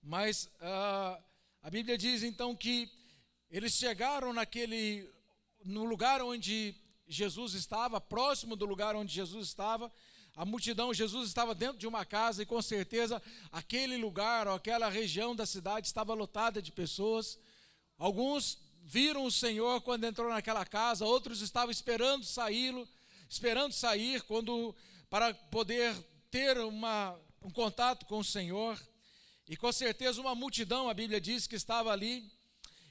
Mas a Bíblia diz então que eles chegaram no lugar onde Jesus estava, próximo do lugar onde Jesus estava, A multidão, Jesus estava dentro de uma casa e com certeza aquele lugar ou aquela região da cidade estava lotada de pessoas. Alguns viram o Senhor quando entrou naquela casa, outros estavam esperando sair para poder ter um contato com o Senhor. E com certeza uma multidão, a Bíblia diz, que estava ali.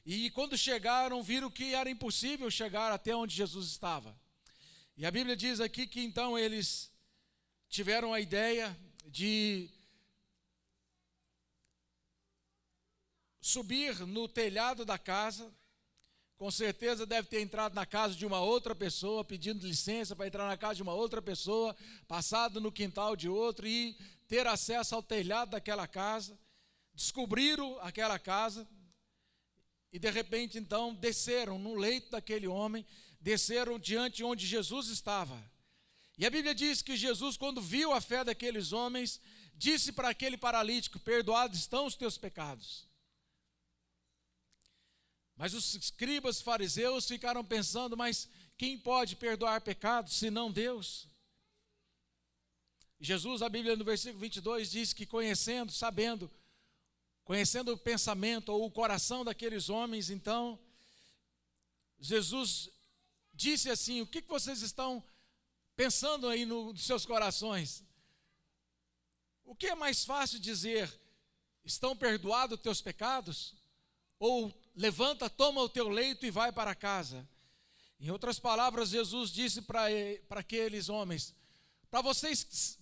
E quando chegaram, viram que era impossível chegar até onde Jesus estava. E a Bíblia diz aqui que então eles tiveram a ideia de subir no telhado da casa. Com certeza deve ter entrado na casa de uma outra pessoa, pedindo licença para entrar na casa de uma outra pessoa, passado no quintal de outro e ter acesso ao telhado daquela casa. Descobriram aquela casa e de repente então desceram no leito daquele homem, desceram diante onde Jesus estava. E a Bíblia diz que Jesus, quando viu a fé daqueles homens, disse para aquele paralítico: perdoados estão os teus pecados. Mas os escribas fariseus ficaram pensando: mas quem pode perdoar pecados senão Deus? Jesus, a Bíblia no versículo 22 diz que conhecendo o pensamento ou o coração daqueles homens, então Jesus disse assim: o que vocês estão pensando aí nos seus corações? O que é mais fácil dizer: estão perdoados os teus pecados? Ou levanta, toma o teu leito e vai para casa? Em outras palavras, Jesus disse para aqueles homens: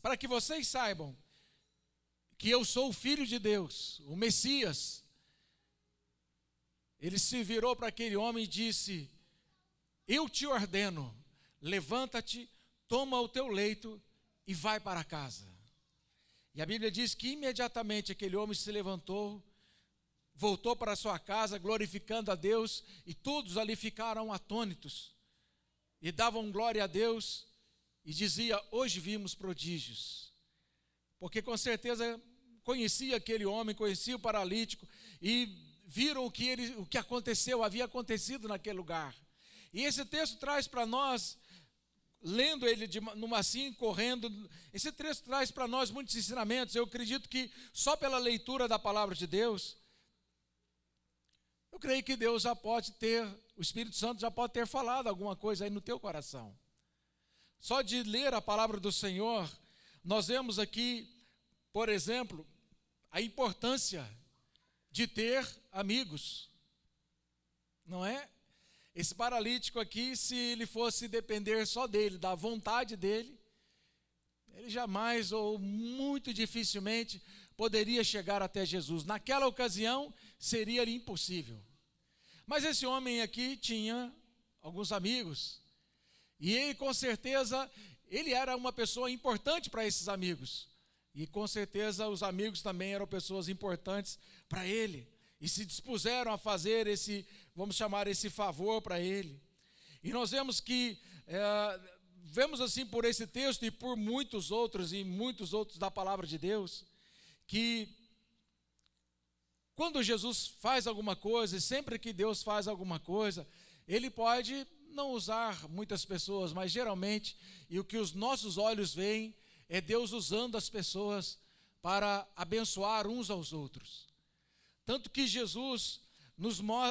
para que vocês saibam que eu sou o Filho de Deus, o Messias. Ele se virou para aquele homem e disse: eu te ordeno, levanta-te, toma o teu leito e vai para casa. E a Bíblia diz que imediatamente aquele homem se levantou, voltou para sua casa glorificando a Deus, e todos ali ficaram atônitos e davam glória a Deus e dizia: hoje vimos prodígios. Porque com certeza conhecia aquele homem, conhecia o paralítico e viram o que havia acontecido naquele lugar. E esse texto traz para nós, lendo ele correndo, esse texto traz para nós muitos ensinamentos. Eu acredito que só pela leitura da palavra de Deus, eu creio que Deus o Espírito Santo já pode ter falado alguma coisa aí no teu coração. Só de ler a palavra do Senhor, nós vemos aqui, por exemplo, a importância de ter amigos, não é? Esse paralítico aqui, se ele fosse depender só dele, da vontade dele, ele jamais ou muito dificilmente poderia chegar até Jesus. Naquela ocasião, seria impossível. Mas esse homem aqui tinha alguns amigos, e ele com certeza, ele era uma pessoa importante para esses amigos, e com certeza os amigos também eram pessoas importantes para ele, e se dispuseram a fazer vamos chamar esse favor para ele. E nós vemos vemos assim por esse texto e por muitos outros da palavra de Deus, que quando Jesus faz alguma coisa, e sempre que Deus faz alguma coisa, Ele pode não usar muitas pessoas, mas geralmente, e o que os nossos olhos veem, é Deus usando as pessoas para abençoar uns aos outros. Tanto que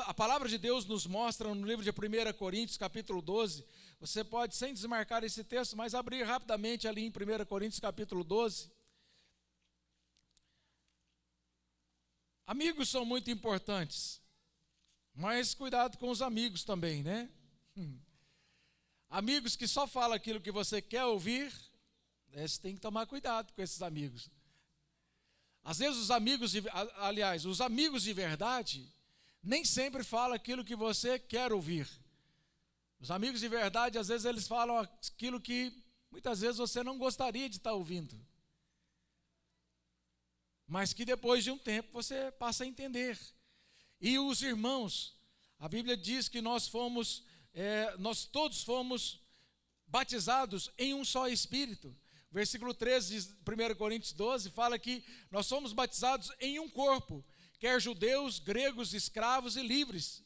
a palavra de Deus nos mostra no livro de 1 Coríntios, capítulo 12, você pode, sem desmarcar esse texto, mas abrir rapidamente ali em 1 Coríntios, capítulo 12. Amigos são muito importantes, mas cuidado com os amigos também, né? Amigos que só falam aquilo que você quer ouvir, você tem que tomar cuidado com esses amigos. Às vezes os amigos de verdade, nem sempre falam aquilo que você quer ouvir. Os amigos de verdade, às vezes eles falam aquilo que muitas vezes você não gostaria de estar ouvindo, mas que depois de um tempo você passa a entender. E os irmãos, a Bíblia diz que nós todos fomos batizados em um só Espírito. Versículo 13 de 1 Coríntios 12 fala que nós somos batizados em um corpo, quer judeus, gregos, escravos e livres.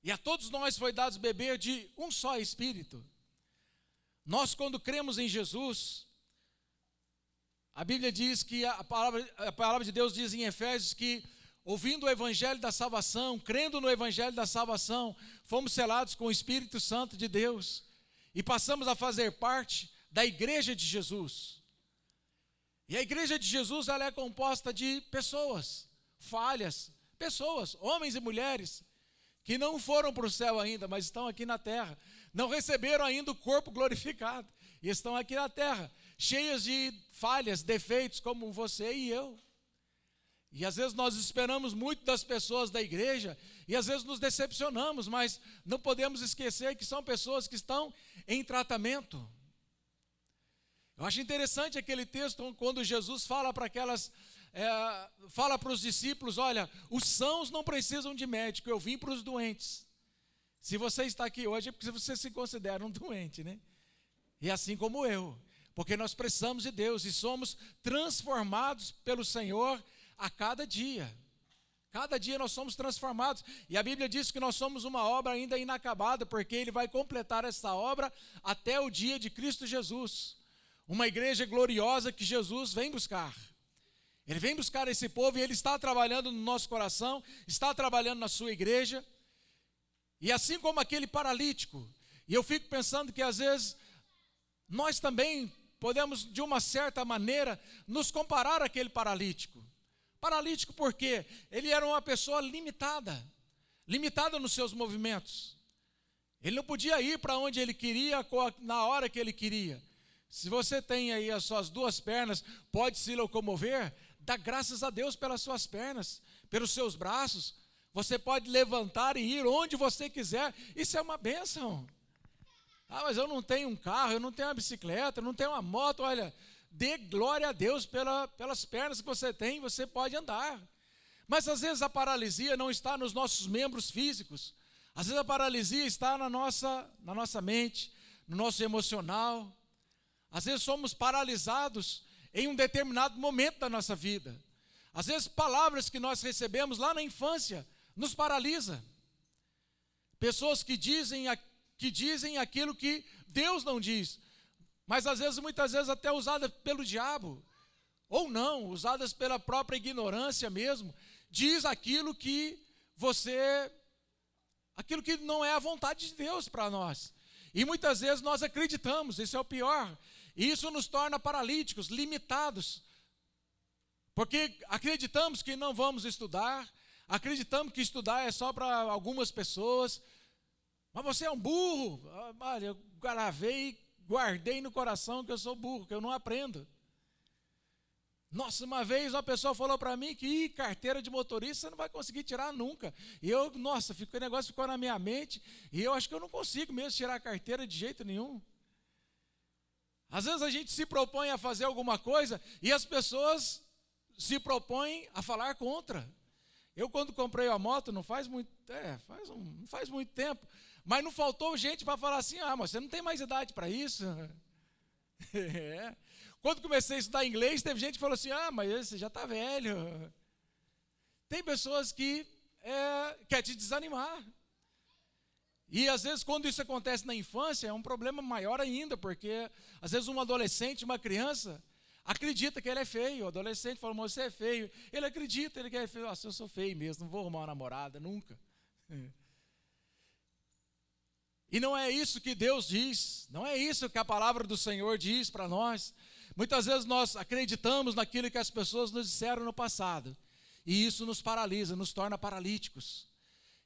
E a todos nós foi dado beber de um só Espírito. Nós, quando cremos em Jesus, a Bíblia diz que a palavra de Deus diz em Efésios que, ouvindo o evangelho da salvação, crendo no evangelho da salvação, fomos selados com o Espírito Santo de Deus e passamos a fazer parte da igreja de Jesus. E a igreja de Jesus, ela é composta de pessoas falhas, pessoas, homens e mulheres, que não foram para o céu ainda, mas estão aqui na terra, não receberam ainda o corpo glorificado, e estão aqui na terra, cheias de falhas, defeitos, como você e eu. E às vezes nós esperamos muito das pessoas da igreja, e às vezes nos decepcionamos, mas não podemos esquecer que são pessoas que estão em tratamento. Eu acho interessante aquele texto, quando Jesus fala para fala para os discípulos, olha, os sãos não precisam de médico, eu vim para os doentes. Se você está aqui hoje é porque você se considera um doente, né? E assim como eu, porque nós precisamos de Deus e somos transformados pelo Senhor a cada dia. Cada dia nós somos transformados. E a Bíblia diz que nós somos uma obra ainda inacabada, porque Ele vai completar essa obra até o dia de Cristo Jesus. Uma igreja gloriosa que Jesus vem buscar. Ele vem buscar esse povo e Ele está trabalhando no nosso coração, está trabalhando na sua igreja. E assim como aquele paralítico, e eu fico pensando que às vezes nós também podemos, de uma certa maneira, nos comparar àquele paralítico. Paralítico porque ele era uma pessoa limitada nos seus movimentos. Ele não podia ir para onde ele queria, na hora que ele queria. Se você tem aí as suas duas pernas, pode se locomover, dá graças a Deus pelas suas pernas, pelos seus braços. Você pode levantar e ir onde você quiser, isso é uma bênção. Ah, mas eu não tenho um carro, eu não tenho uma bicicleta, eu não tenho uma moto. Olha, dê glória a Deus pelas pernas que você tem, você pode andar. Mas às vezes a paralisia não está nos nossos membros físicos. Às vezes a paralisia está na nossa mente, no nosso emocional. Às vezes somos paralisados em um determinado momento da nossa vida. Às vezes palavras que nós recebemos lá na infância nos paralisa. Pessoas que dizem aquilo que Deus não diz, mas às vezes, muitas vezes até usadas pelo diabo, ou não, usadas pela própria ignorância mesmo, diz aquilo que não é a vontade de Deus para nós. E muitas vezes nós acreditamos, isso é o pior. E isso nos torna paralíticos, limitados. Porque acreditamos que não vamos estudar, acreditamos que estudar é só para algumas pessoas. Mas você é um burro. Olha, eu guardei no coração que eu sou burro, que eu não aprendo. Nossa, uma vez uma pessoa falou para mim que carteira de motorista você não vai conseguir tirar nunca. E o negócio ficou na minha mente, e eu acho que eu não consigo mesmo tirar a carteira de jeito nenhum. Às vezes a gente se propõe a fazer alguma coisa e as pessoas se propõem a falar contra. Eu, quando comprei a moto, não faz muito tempo, mas não faltou gente para falar assim, mas você não tem mais idade para isso. Quando comecei a estudar inglês, teve gente que falou assim, mas você já está velho. Tem pessoas que quer te desanimar. E às vezes quando isso acontece na infância, é um problema maior ainda, porque às vezes um adolescente, uma criança, acredita que ele é feio. O adolescente fala, mas você é feio. Ele acredita, ele quer feio. Eu sou feio mesmo, não vou arrumar uma namorada, nunca. E não é isso que Deus diz, não é isso que a palavra do Senhor diz para nós. Muitas vezes nós acreditamos naquilo que as pessoas nos disseram no passado, e isso nos paralisa, nos torna paralíticos.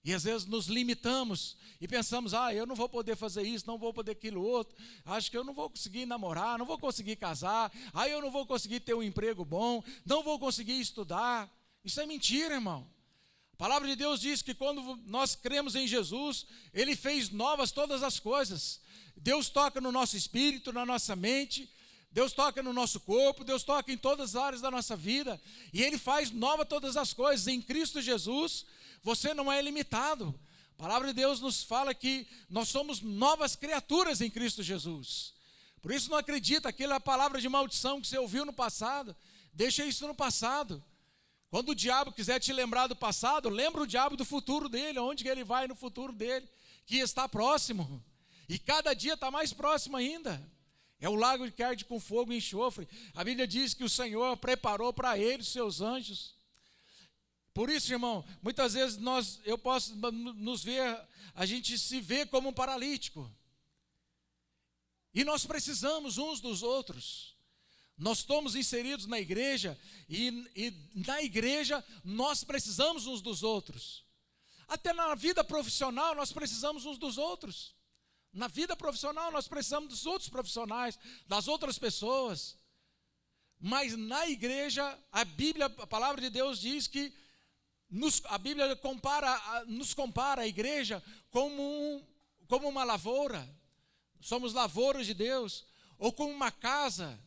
E às vezes nos limitamos e pensamos, eu não vou poder fazer isso, não vou poder aquilo outro, acho que eu não vou conseguir namorar, não vou conseguir casar, eu não vou conseguir ter um emprego bom, não vou conseguir estudar. Isso é mentira, irmão. A palavra de Deus diz que quando nós cremos em Jesus, Ele fez novas todas as coisas. Deus toca no nosso espírito, na nossa mente, Deus toca no nosso corpo, Deus toca em todas as áreas da nossa vida, e Ele faz nova todas as coisas. Em Cristo Jesus, você não é limitado. A palavra de Deus nos fala que nós somos novas criaturas em Cristo Jesus. Por isso não acredita, aquela palavra de maldição que você ouviu no passado, deixa isso no passado. Quando o diabo quiser te lembrar do passado, lembra o diabo do futuro dele, onde ele vai no futuro dele, que está próximo. E cada dia está mais próximo ainda. É o lago que arde com fogo e enxofre. A Bíblia diz que o Senhor preparou para ele os seus anjos. Por isso, irmão, muitas vezes eu posso nos ver, a gente se vê como um paralítico. E nós precisamos uns dos outros. Nós estamos inseridos na igreja e na igreja nós precisamos uns dos outros. Até na vida profissional nós precisamos uns dos outros. Na vida profissional nós precisamos dos outros profissionais, das outras pessoas. Mas na igreja, a palavra de Deus diz que a Bíblia nos compara a igreja como uma lavoura. Somos lavouras de Deus, ou como uma casa.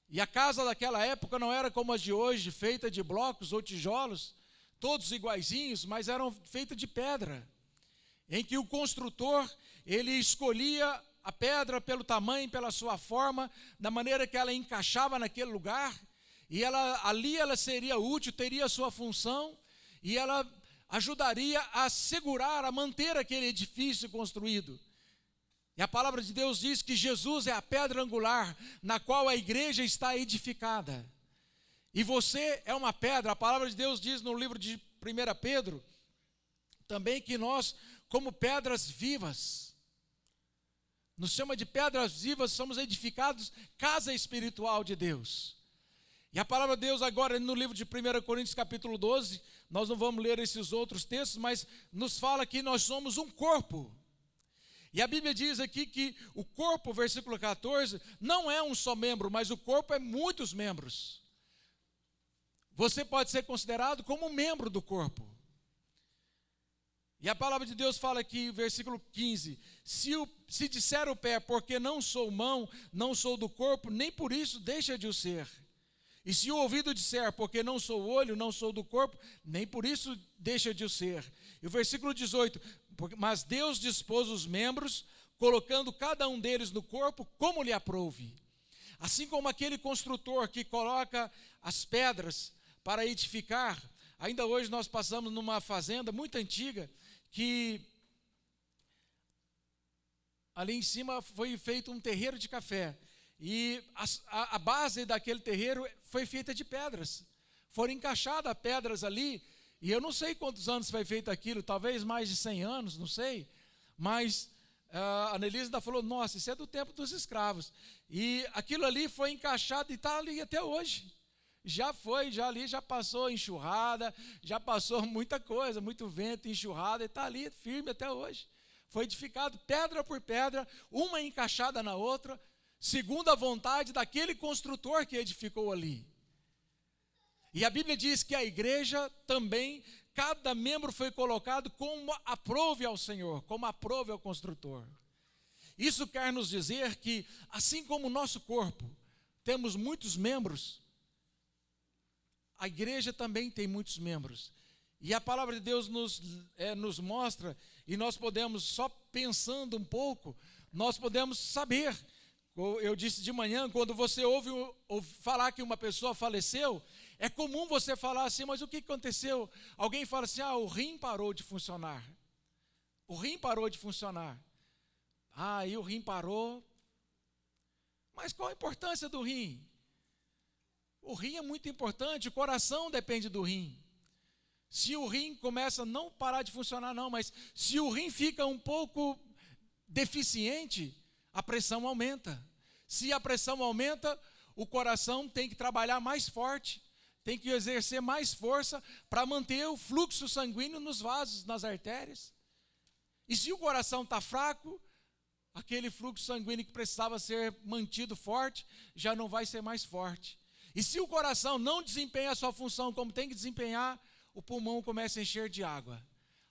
E a casa daquela época não era como a de hoje, feita de blocos ou tijolos, todos iguaizinhos, mas eram feitas de pedra, em que o construtor, ele escolhia a pedra pelo tamanho, pela sua forma, da maneira que ela encaixava naquele lugar, e ali ela seria útil, teria a sua função, e ela ajudaria a segurar, a manter aquele edifício construído. E a palavra de Deus diz que Jesus é a pedra angular na qual a igreja está edificada. E você é uma pedra. A palavra de Deus diz no livro de 1 Pedro também que nós, como pedras vivas, nos chama de pedras vivas, somos edificados casa espiritual de Deus. E a palavra de Deus agora no livro de 1 Coríntios capítulo 12, nós não vamos ler esses outros textos, mas nos fala que nós somos um corpo. E a Bíblia diz aqui que o corpo, versículo 14, não é um só membro, mas o corpo é muitos membros. Você pode ser considerado como um membro do corpo. E a palavra de Deus fala aqui, versículo 15, se disser o pé, porque não sou mão, não sou do corpo, nem por isso deixa de o ser. E se o ouvido disser, porque não sou olho, não sou do corpo, nem por isso deixa de o ser. E o versículo 18, mas Deus dispôs os membros, colocando cada um deles no corpo como lhe aprouve. Assim como aquele construtor que coloca as pedras para edificar, ainda hoje nós passamos numa fazenda muito antiga, que ali em cima foi feito um terreiro de café, e a base daquele terreiro foi feita de pedras, foram encaixadas pedras ali, e eu não sei quantos anos foi feito aquilo, talvez mais de 100 anos, não sei, mas a Anelise ainda falou, nossa, isso é do tempo dos escravos, e aquilo ali foi encaixado e está ali até hoje, já passou enxurrada, já passou muita coisa, muito vento, enxurrada, e está ali firme até hoje, foi edificado pedra por pedra, uma encaixada na outra, segundo a vontade daquele construtor que edificou ali. E a Bíblia diz que a igreja também, cada membro foi colocado como aprove ao Senhor, como aprove ao construtor. Isso quer nos dizer que, assim como o nosso corpo, temos muitos membros, a igreja também tem muitos membros. E a palavra de Deus nos mostra, e nós podemos, só pensando um pouco, nós podemos saber. Eu disse de manhã, quando você ouve falar que uma pessoa faleceu, é comum você falar assim, mas o que aconteceu? Alguém fala assim, o rim parou de funcionar. O rim parou de funcionar. E o rim parou. Mas qual a importância do rim? O rim é muito importante, o coração depende do rim. Se o rim começa a não parar de funcionar não, mas se o rim fica um pouco deficiente, a pressão aumenta. Se a pressão aumenta, o coração tem que trabalhar mais forte, tem que exercer mais força para manter o fluxo sanguíneo nos vasos, nas artérias. E se o coração está fraco, aquele fluxo sanguíneo que precisava ser mantido forte, já não vai ser mais forte. E se o coração não desempenha a sua função como tem que desempenhar, o pulmão começa a encher de água.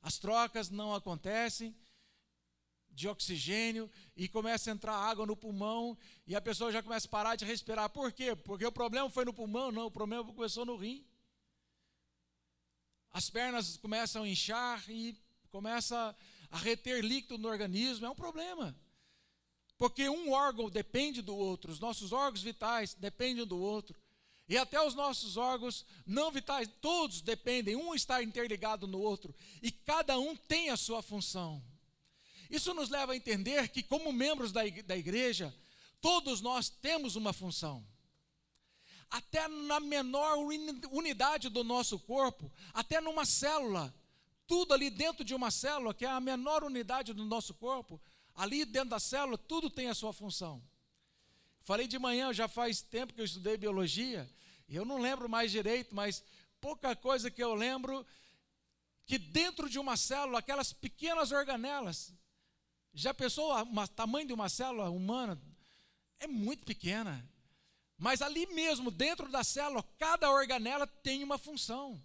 As trocas não acontecem de oxigênio e começa a entrar água no pulmão e a pessoa já começa a parar de respirar. Por quê? Porque o problema foi no pulmão? Não, o problema começou no rim. As pernas começam a inchar e começa a reter líquido no organismo. É um problema. Porque um órgão depende do outro, os nossos órgãos vitais dependem do outro. E até os nossos órgãos não vitais, todos dependem, um está interligado no outro. E cada um tem a sua função. Isso nos leva a entender que, como membros da igreja, todos nós temos uma função. Até na menor unidade do nosso corpo, até numa célula, tudo ali dentro de uma célula, que é a menor unidade do nosso corpo, ali dentro da célula, tudo tem a sua função. Falei de manhã, já faz tempo que eu estudei biologia, e eu não lembro mais direito, mas pouca coisa que eu lembro, que dentro de uma célula, aquelas pequenas organelas, já pensou o tamanho de uma célula humana? É muito pequena. Mas ali mesmo, dentro da célula, cada organela tem uma função.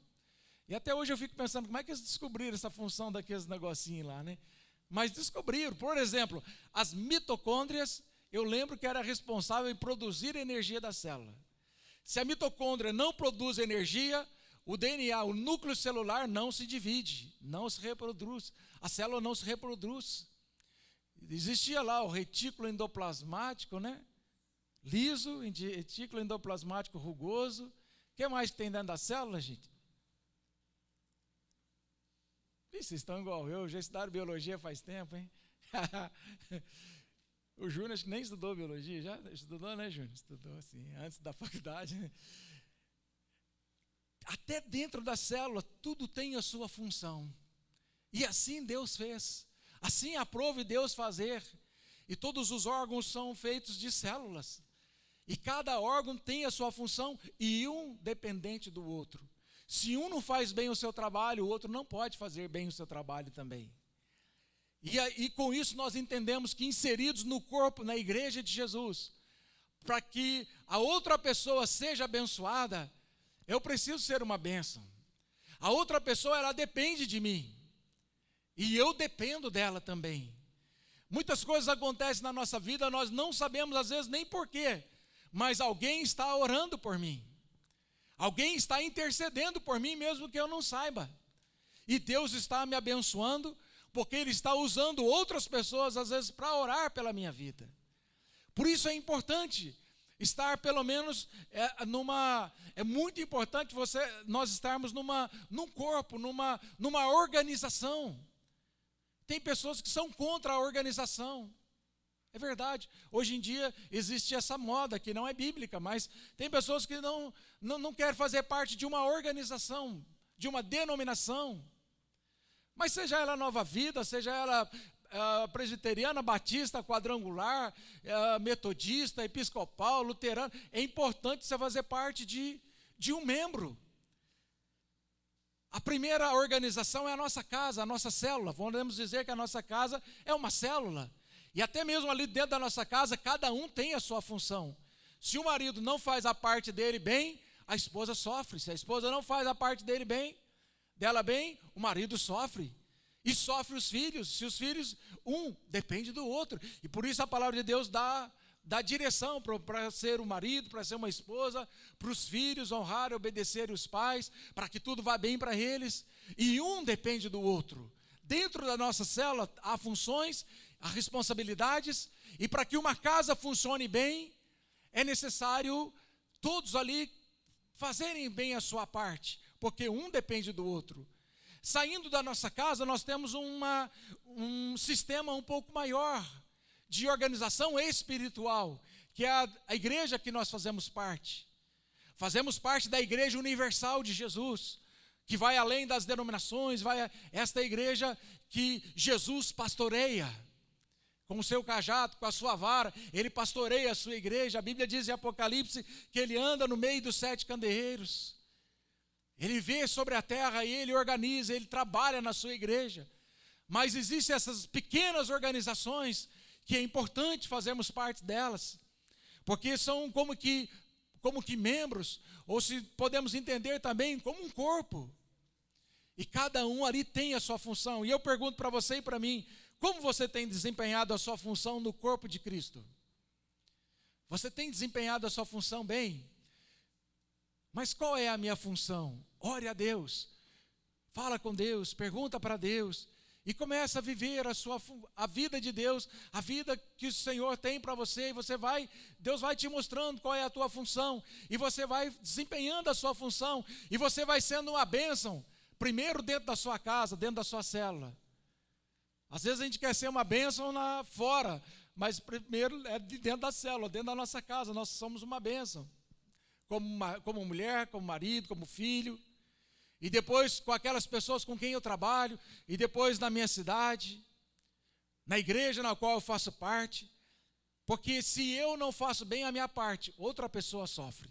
E até hoje eu fico pensando, como é que eles descobriram essa função daqueles negocinhos lá, né? Mas descobriram. Por exemplo, as mitocôndrias, eu lembro que era responsável em produzir a energia da célula. Se a mitocôndria não produz energia, o DNA, o núcleo celular não se divide, não se reproduz. A célula não se reproduz. Existia lá o retículo endoplasmático, né? Liso, retículo endoplasmático rugoso. O que mais que tem dentro da célula, gente? Vocês estão igual eu, já estudaram biologia faz tempo, hein? O Júnior acho que nem estudou biologia, já estudou, né, Júnior? Estudou, assim, antes da faculdade, né? Até dentro da célula, tudo tem a sua função. E assim Deus fez. Assim aprove Deus fazer. E todos os órgãos são feitos de células. E cada órgão tem a sua função e um dependente do outro. Se um não faz bem o seu trabalho, o outro não pode fazer bem o seu trabalho também. E com isso nós entendemos que inseridos no corpo, na igreja de Jesus, para que a outra pessoa seja abençoada, eu preciso ser uma bênção. A outra pessoa, ela depende de mim. E eu dependo dela também. Muitas coisas acontecem na nossa vida, nós não sabemos às vezes nem porquê, mas alguém está orando por mim. Alguém está intercedendo por mim mesmo que eu não saiba. E Deus está me abençoando, porque Ele está usando outras pessoas às vezes para orar pela minha vida. Por isso é importante estar pelo menos é muito importante nós estarmos num corpo, numa organização. Tem pessoas que são contra a organização. É verdade. Hoje em dia existe essa moda que não é bíblica, mas tem pessoas que não querem fazer parte de uma organização, de uma denominação. Mas seja ela Nova Vida, seja ela presbiteriana, batista, quadrangular, metodista, episcopal, luterano, é importante você fazer parte de um membro. A primeira organização é a nossa casa, a nossa célula. Podemos dizer que a nossa casa é uma célula. E até mesmo ali dentro da nossa casa, cada um tem a sua função. Se o marido não faz a parte dele bem, a esposa sofre. Se a esposa não faz a parte dela bem, o marido sofre. E sofre os filhos. Se os filhos, um depende do outro. E por isso a palavra de Deus dá direção para ser o marido, para ser uma esposa, para os filhos honrar e obedecer os pais, para que tudo vá bem para eles. E um depende do outro. Dentro da nossa célula há funções, há responsabilidades, e para que uma casa funcione bem, é necessário todos ali fazerem bem a sua parte, porque um depende do outro. Saindo da nossa casa, nós temos um sistema um pouco maior de organização espiritual, que é a igreja que nós fazemos parte. Fazemos parte da Igreja Universal de Jesus, que vai além das denominações, esta igreja que Jesus pastoreia. Com o seu cajado, com a sua vara, Ele pastoreia a sua igreja. A Bíblia diz em Apocalipse que Ele anda no meio dos 7 candeeiros. Ele vê sobre a terra e Ele organiza, Ele trabalha na sua igreja. Mas existem essas pequenas organizações que é importante fazermos parte delas, porque são como que membros, ou se podemos entender também como um corpo. E cada um ali tem a sua função. E eu pergunto para você e para mim, como você tem desempenhado a sua função no corpo de Cristo? Você tem desempenhado a sua função bem? Mas qual é a minha função? Ore a Deus, fala com Deus, pergunta para Deus, e começa a viver a vida de Deus, a vida que o Senhor tem para você, e Deus vai te mostrando qual é a tua função, e você vai desempenhando a sua função, e você vai sendo uma bênção, primeiro dentro da sua casa, dentro da sua célula. Às vezes a gente quer ser uma bênção fora, mas primeiro é de dentro da célula, dentro da nossa casa, nós somos uma bênção. Como mulher, como marido, como filho. E depois com aquelas pessoas com quem eu trabalho, e depois na minha cidade, na igreja na qual eu faço parte. Porque se eu não faço bem a minha parte, outra pessoa sofre.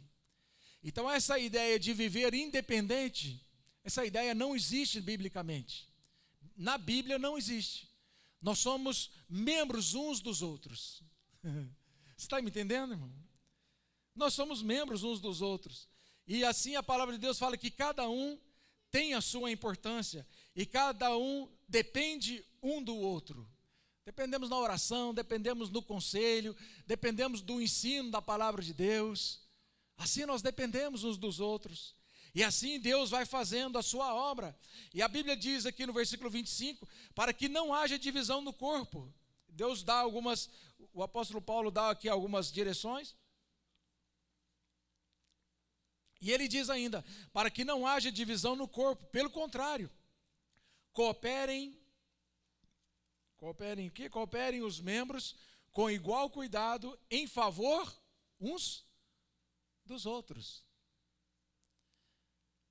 Então essa ideia de viver independente, essa ideia não existe biblicamente. Na Bíblia não existe. Nós somos membros uns dos outros. Você está me entendendo, irmão? Nós somos membros uns dos outros. E assim a palavra de Deus fala que cada um tem a sua importância e cada um depende um do outro. Dependemos na oração, dependemos no conselho, dependemos do ensino da palavra de Deus. Assim nós dependemos uns dos outros. E assim Deus vai fazendo a sua obra. E a Bíblia diz aqui no versículo 25, para que não haja divisão no corpo. Deus dá o apóstolo Paulo dá aqui algumas direções. E ele diz ainda, para que não haja divisão no corpo, pelo contrário, cooperem o quê? Cooperem os membros com igual cuidado em favor uns dos outros.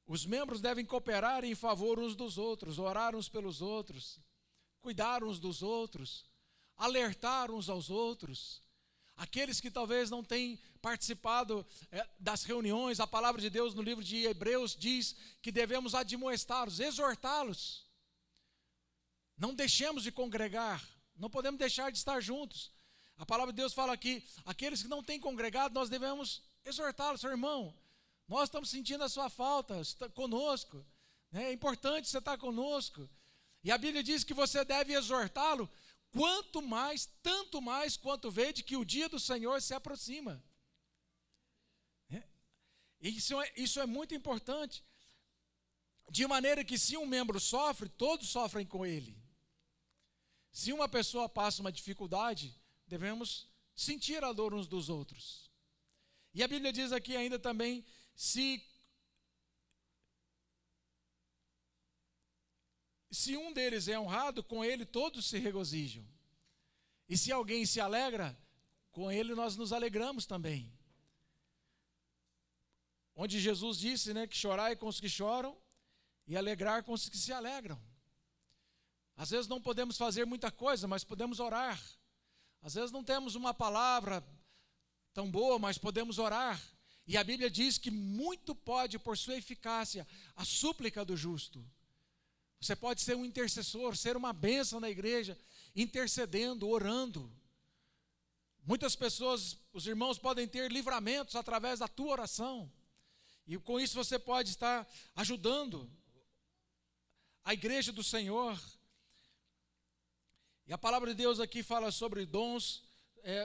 Os membros devem cooperar em favor uns dos outros, orar uns pelos outros, cuidar uns dos outros, alertar uns aos outros. Aqueles que talvez não tenham participado das reuniões, a palavra de Deus no livro de Hebreus diz que devemos admoestá-los, exortá-los. Não deixemos de congregar, não podemos deixar de estar juntos. A palavra de Deus fala que aqueles que não têm congregado, nós devemos exortá-los. Seu irmão, nós estamos sentindo a sua falta, está conosco. É importante você estar conosco. E a Bíblia diz que você deve exortá-lo, quanto mais, tanto mais, quanto vede que o dia do Senhor se aproxima. Isso é muito importante. De maneira que se um membro sofre, todos sofrem com ele. Se uma pessoa passa uma dificuldade, devemos sentir a dor uns dos outros. E a Bíblia diz aqui ainda também, se um deles é honrado, com ele todos se regozijam. E se alguém se alegra, com ele nós nos alegramos também. Onde Jesus disse, que chorai com os que choram e alegrar com os que se alegram. Às vezes não podemos fazer muita coisa, mas podemos orar. Às vezes não temos uma palavra tão boa, mas podemos orar. E a Bíblia diz que muito pode, por sua eficácia, a súplica do justo. Você pode ser um intercessor, ser uma bênção na igreja, intercedendo, orando. Muitas pessoas, os irmãos podem ter livramentos através da tua oração. E com isso você pode estar ajudando a igreja do Senhor. E a palavra de Deus aqui fala sobre dons,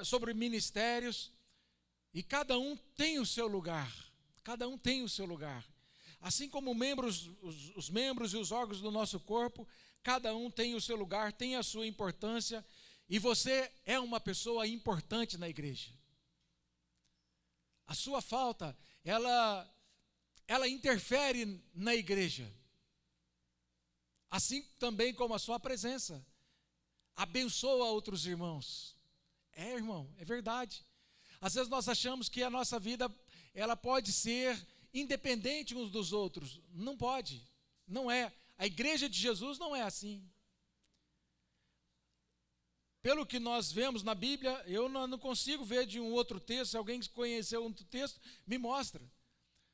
sobre ministérios. E cada um tem o seu lugar. Cada um tem o seu lugar. Assim como os membros e os órgãos do nosso corpo, cada um tem o seu lugar, tem a sua importância. E você é uma pessoa importante na igreja. A sua falta, ela interfere na igreja. Assim também como a sua presença. Abençoa outros irmãos. Irmão, é verdade. Às vezes nós achamos que a nossa vida, ela pode ser independente uns dos outros. Não pode, não é. A igreja de Jesus não é assim. Pelo que nós vemos na Bíblia, eu não consigo ver de um outro texto. Se alguém conheceu um outro texto, me mostra.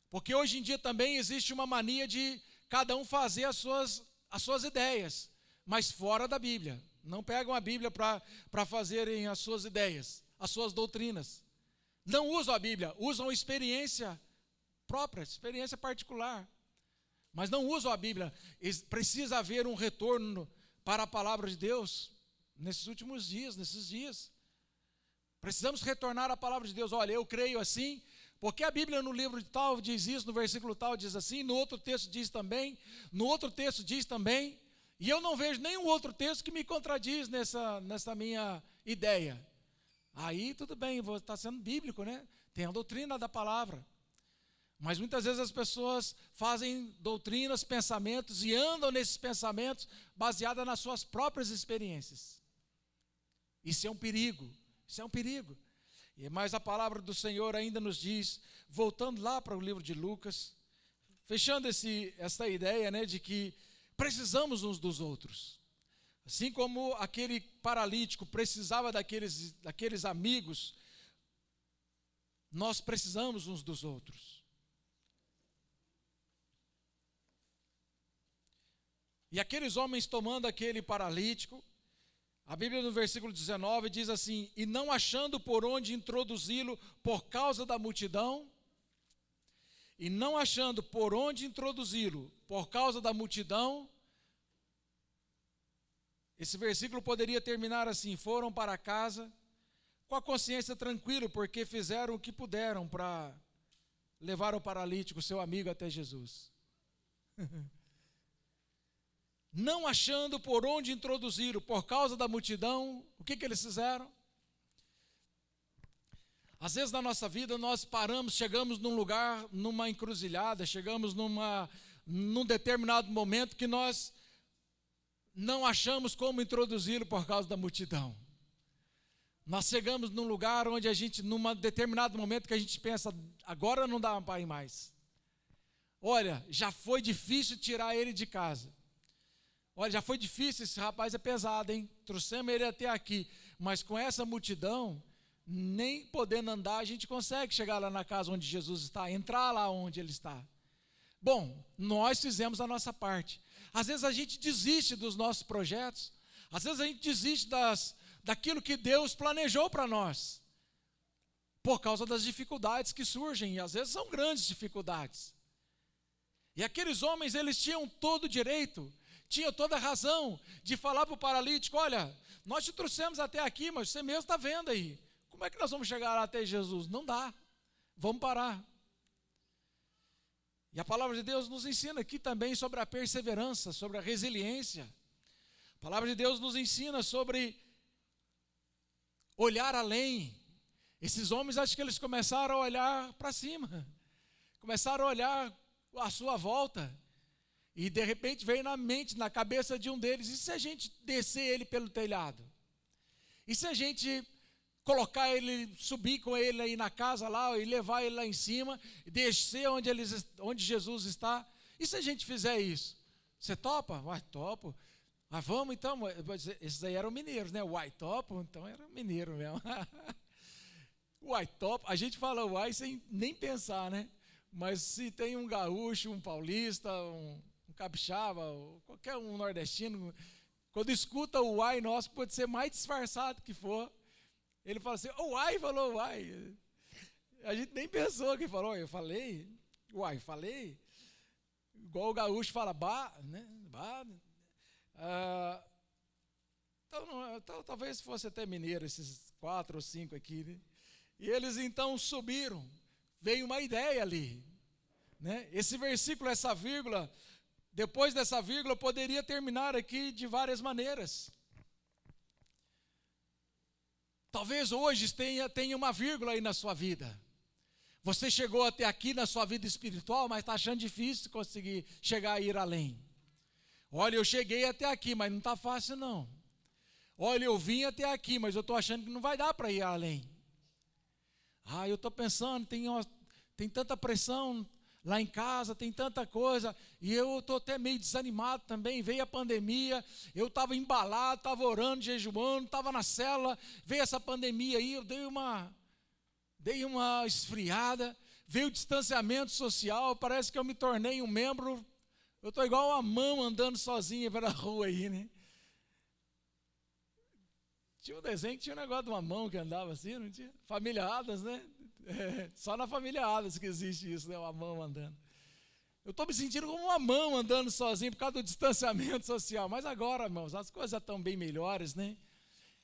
Porque hoje em dia também existe uma mania de cada um fazer as suas ideias, mas fora da Bíblia. Não pegam a Bíblia para fazerem as suas ideias, as suas doutrinas. Não usam a Bíblia, usam experiência própria, experiência particular. Mas não usam a Bíblia. Precisa haver um retorno para a palavra de Deus nesses últimos dias, nesses dias. Precisamos retornar à palavra de Deus. Olha, eu creio assim, porque a Bíblia no livro tal diz isso, no versículo tal diz assim, no outro texto diz também, no outro texto diz também, e eu não vejo nenhum outro texto que me contradiz nessa minha ideia. Aí tudo bem, está sendo bíblico, né? Tem a doutrina da palavra. Mas muitas vezes as pessoas fazem doutrinas, pensamentos e andam nesses pensamentos baseados nas suas próprias experiências. Isso é um perigo, isso é um perigo. Mas a palavra do Senhor ainda nos diz, voltando lá para o livro de Lucas, fechando essa ideia, né, de que precisamos uns dos outros. Assim como aquele paralítico precisava daqueles amigos, nós precisamos uns dos outros. E aqueles homens tomando aquele paralítico, a Bíblia no versículo 19 diz assim: e não achando por onde introduzi-lo por causa da multidão, e não achando por onde introduzi-lo por causa da multidão, esse versículo poderia terminar assim: foram para casa com a consciência tranquila, porque fizeram o que puderam para levar o paralítico, seu amigo, até Jesus. Não achando por onde introduzi-lo por causa da multidão, o que eles fizeram? Às vezes na nossa vida nós paramos, chegamos num lugar, numa encruzilhada, chegamos num determinado momento que nós não achamos como introduzi-lo por causa da multidão. Nós chegamos num lugar onde a gente, num determinado momento que a gente pensa, agora não dá para ir mais. Olha, já foi difícil tirar ele de casa. Olha, já foi difícil, esse rapaz é pesado, hein? Trouxemos ele até aqui, mas com essa multidão, nem podendo andar, a gente consegue chegar lá na casa onde Jesus está, entrar lá onde ele está. Bom, nós fizemos a nossa parte. Às vezes a gente desiste dos nossos projetos, às vezes a gente desiste daquilo que Deus planejou para nós, por causa das dificuldades que surgem, e às vezes são grandes dificuldades. E aqueles homens, eles tinham todo o direito, tinham toda a razão de falar para o paralítico: olha, nós te trouxemos até aqui, mas você mesmo está vendo aí, como é que nós vamos chegar lá até Jesus? Não dá, vamos parar. E a palavra de Deus nos ensina aqui também sobre a perseverança, sobre a resiliência. A palavra de Deus nos ensina sobre olhar além. Esses homens, acho que eles começaram a olhar para cima, começaram a olhar à sua volta, e de repente veio na mente, na cabeça de um deles: e se a gente descer ele pelo telhado? E se a gente colocar ele, subir com ele aí na casa lá, e levar ele lá em cima, e descer onde Jesus está? E se a gente fizer isso? Você topa? Uai, topo. Ah, vamos então. Esses aí eram mineiros, né? Uai, topo, então era mineiro mesmo. Uai, topo. A gente fala uai sem nem pensar, né? Mas se tem um gaúcho, um paulista, um capixaba, ou qualquer um nordestino, quando escuta o uai nosso, pode ser mais disfarçado que for, ele fala assim: uai, falou uai. A gente nem pensou que falou, eu falei, uai, falei. Igual o gaúcho fala bah, né? Bah. Então, talvez fosse até mineiro, esses 4 ou 5 aqui, né? E eles então subiram, veio uma ideia ali, né? Esse versículo, essa vírgula, depois dessa vírgula, poderia terminar aqui de várias maneiras. Talvez hoje tenha uma vírgula aí na sua vida. Você chegou até aqui na sua vida espiritual, mas está achando difícil conseguir chegar a ir além. Olha, eu cheguei até aqui, mas não está fácil não. Olha, eu vim até aqui, mas eu estou achando que não vai dar para ir além. Eu estou pensando, tem tanta pressão lá em casa, tem tanta coisa, e eu estou até meio desanimado também. Veio a pandemia, eu estava embalado, estava orando, jejuando, estava na célula, veio essa pandemia aí, eu dei uma esfriada, veio o distanciamento social, parece que eu me tornei um membro, eu estou igual uma mão andando sozinha pela rua aí, né? Tinha um desenho que tinha um negócio de uma mão que andava assim, não tinha? Família Adams, né? Só na família Adams que existe isso, né? Uma mão andando. Eu estou me sentindo como uma mão andando sozinho por causa do distanciamento social. Mas agora, irmãos, as coisas estão bem melhores, né?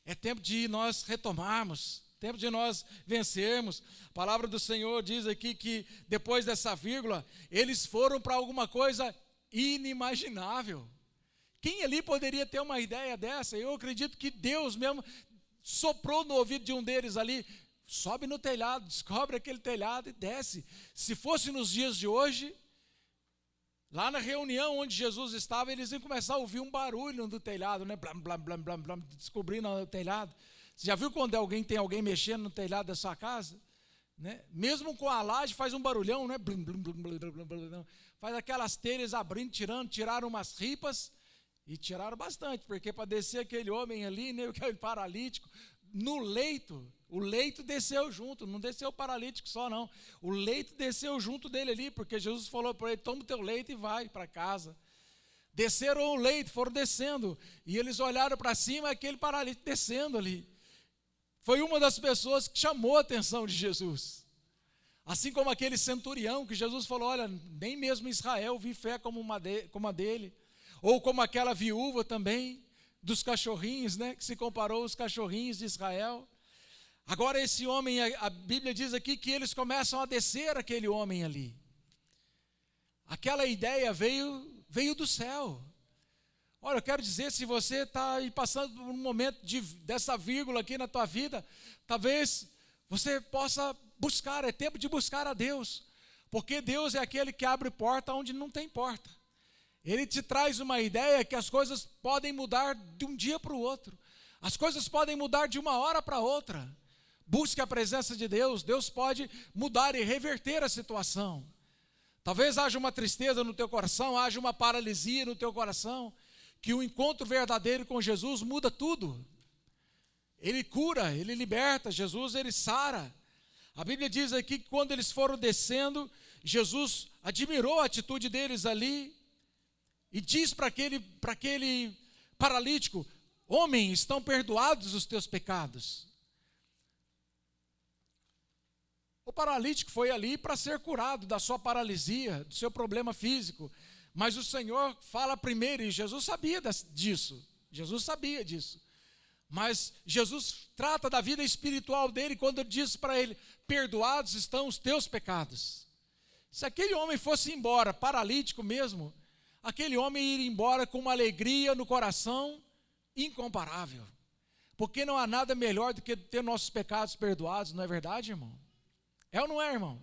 É tempo de nós retomarmos, tempo de nós vencermos. A palavra do Senhor diz aqui que depois dessa vírgula, eles foram para alguma coisa inimaginável. Quem ali poderia ter uma ideia dessa? Eu acredito que Deus mesmo soprou no ouvido de um deles ali: sobe no telhado, descobre aquele telhado e desce. Se fosse nos dias de hoje, lá na reunião onde Jesus estava, eles iam começar a ouvir um barulho do telhado, né? Blam, blam, blam, blam, blam, descobrindo o telhado. Você já viu quando tem alguém mexendo no telhado da sua casa? Né? Mesmo com a laje faz um barulhão, né? Blum, blum, blum, blum, blum, blum, blum. Faz aquelas telhas abrindo, tiraram umas ripas e tiraram bastante, porque para descer aquele homem ali, né, aquele paralítico, no leito, o leito desceu junto, não desceu o paralítico só não, o leito desceu junto dele ali, porque Jesus falou para ele, toma o teu leito e vai para casa. Desceram o leito, foram descendo, e eles olharam para cima, aquele paralítico descendo ali. Foi uma das pessoas que chamou a atenção de Jesus. Assim como aquele centurião que Jesus falou, olha, nem mesmo em Israel vi fé como a dele. Ou como aquela viúva também, dos cachorrinhos, né, que se comparou aos cachorrinhos de Israel. Agora esse homem, a Bíblia diz aqui que eles começam a descer aquele homem ali. Aquela ideia veio do céu. Olha, eu quero dizer, se você está passando por um momento dessa vírgula aqui na tua vida, talvez você possa buscar, é tempo de buscar a Deus, porque Deus é aquele que abre porta onde não tem porta. Ele te traz uma ideia que as coisas podem mudar de um dia para o outro, as coisas podem mudar de uma hora para outra. Busque a presença de Deus, Deus pode mudar e reverter a situação. Talvez haja uma tristeza no teu coração, haja uma paralisia no teu coração, que o encontro verdadeiro com Jesus muda tudo. Ele cura, ele liberta, Jesus ele sara. A Bíblia diz aqui que quando eles foram descendo, Jesus admirou a atitude deles ali e diz para aquele paralítico, homem, estão perdoados os teus pecados. O paralítico foi ali para ser curado da sua paralisia, do seu problema físico. Mas o Senhor fala primeiro, e Jesus sabia disso. Mas Jesus trata da vida espiritual dele quando diz para ele, perdoados estão os teus pecados. Se aquele homem fosse embora, paralítico mesmo, aquele homem iria embora com uma alegria no coração incomparável. Porque não há nada melhor do que ter nossos pecados perdoados, não é verdade, irmão? É ou não é, irmão?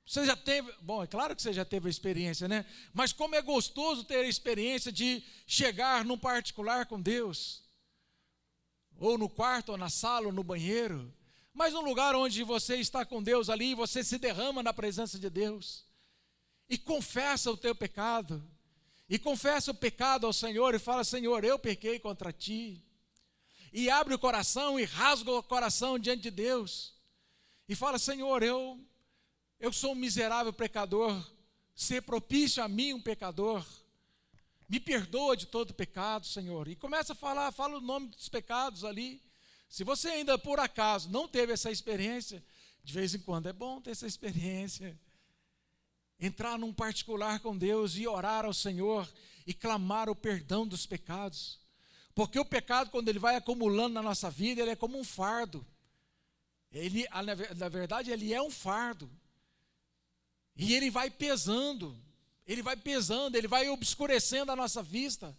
Você já teve, bom, é claro que você já teve a experiência, né? Mas como é gostoso ter a experiência de chegar num particular com Deus, ou no quarto, ou na sala, ou no banheiro, mas num lugar onde você está com Deus ali, você se derrama na presença de Deus, e confessa o teu pecado, e confessa o pecado ao Senhor, e fala, Senhor, eu pequei contra ti, e abre o coração, e rasga o coração diante de Deus, e fala, Senhor, eu sou um miserável pecador, ser propício a mim um pecador, me perdoa de todo pecado, Senhor, e começa a fala o nome dos pecados ali. Se você ainda por acaso não teve essa experiência, de vez em quando é bom ter essa experiência, entrar num particular com Deus e orar ao Senhor e clamar o perdão dos pecados, porque o pecado, quando ele vai acumulando na nossa vida, ele é como um fardo, na verdade ele é um fardo, e ele vai pesando, ele vai obscurecendo a nossa vista,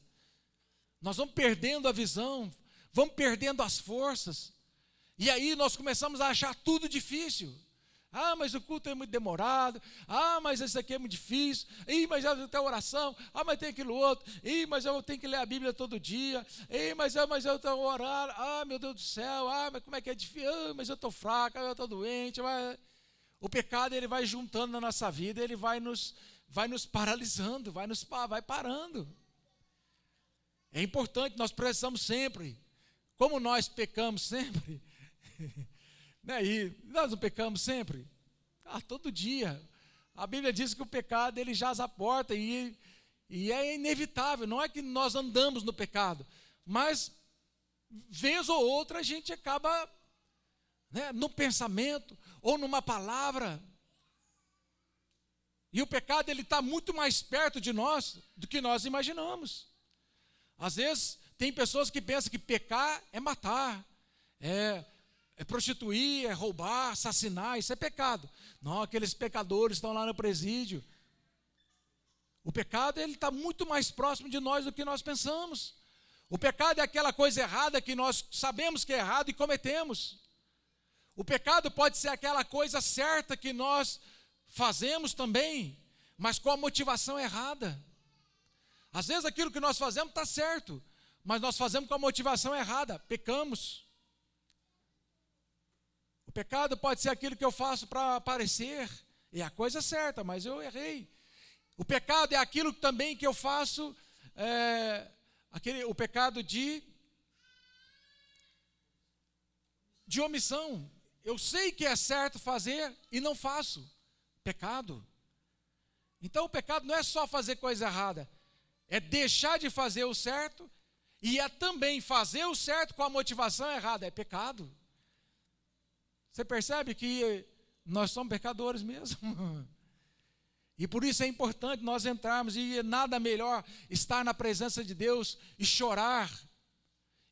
nós vamos perdendo a visão, vamos perdendo as forças, e aí nós começamos a achar tudo difícil. Ah, mas o culto é muito demorado, ah, mas isso aqui é muito difícil, mas eu tenho oração, mas tem aquilo outro, mas eu tenho que ler a Bíblia todo dia, mas eu tenho que orar, meu Deus do céu, mas como é que é difícil, mas eu estou fraco, eu estou doente, O pecado ele vai juntando na nossa vida, ele vai nos paralisando, vai parando. É importante, nós precisamos sempre, como nós pecamos sempre, né? E nós não pecamos sempre? Todo dia. A Bíblia diz que o pecado ele jaz à porta e é inevitável, não é que nós andamos no pecado, mas vez ou outra a gente acaba, né, no pensamento ou numa palavra. E o pecado ele está muito mais perto de nós do que nós imaginamos. Às vezes tem pessoas que pensam que pecar é matar, é prostituir, é roubar, assassinar, isso é pecado. Não, aqueles pecadores estão lá no presídio. O pecado ele está muito mais próximo de nós do que nós pensamos. O pecado é aquela coisa errada que nós sabemos que é errado e cometemos. O pecado pode ser aquela coisa certa que nós fazemos também, mas com a motivação errada. Às vezes aquilo que nós fazemos está certo, mas nós fazemos com a motivação errada, pecamos. O pecado pode ser aquilo que eu faço para aparecer, é a coisa certa, mas eu errei. O pecado é aquilo também que eu faço, o pecado de omissão. Eu sei que é certo fazer e não faço. Pecado. Então o pecado não é só fazer coisa errada, é deixar de fazer o certo e é também fazer o certo com a motivação errada, é pecado. Você percebe que nós somos pecadores mesmo? E por isso é importante nós entrarmos, e nada melhor estar na presença de Deus e chorar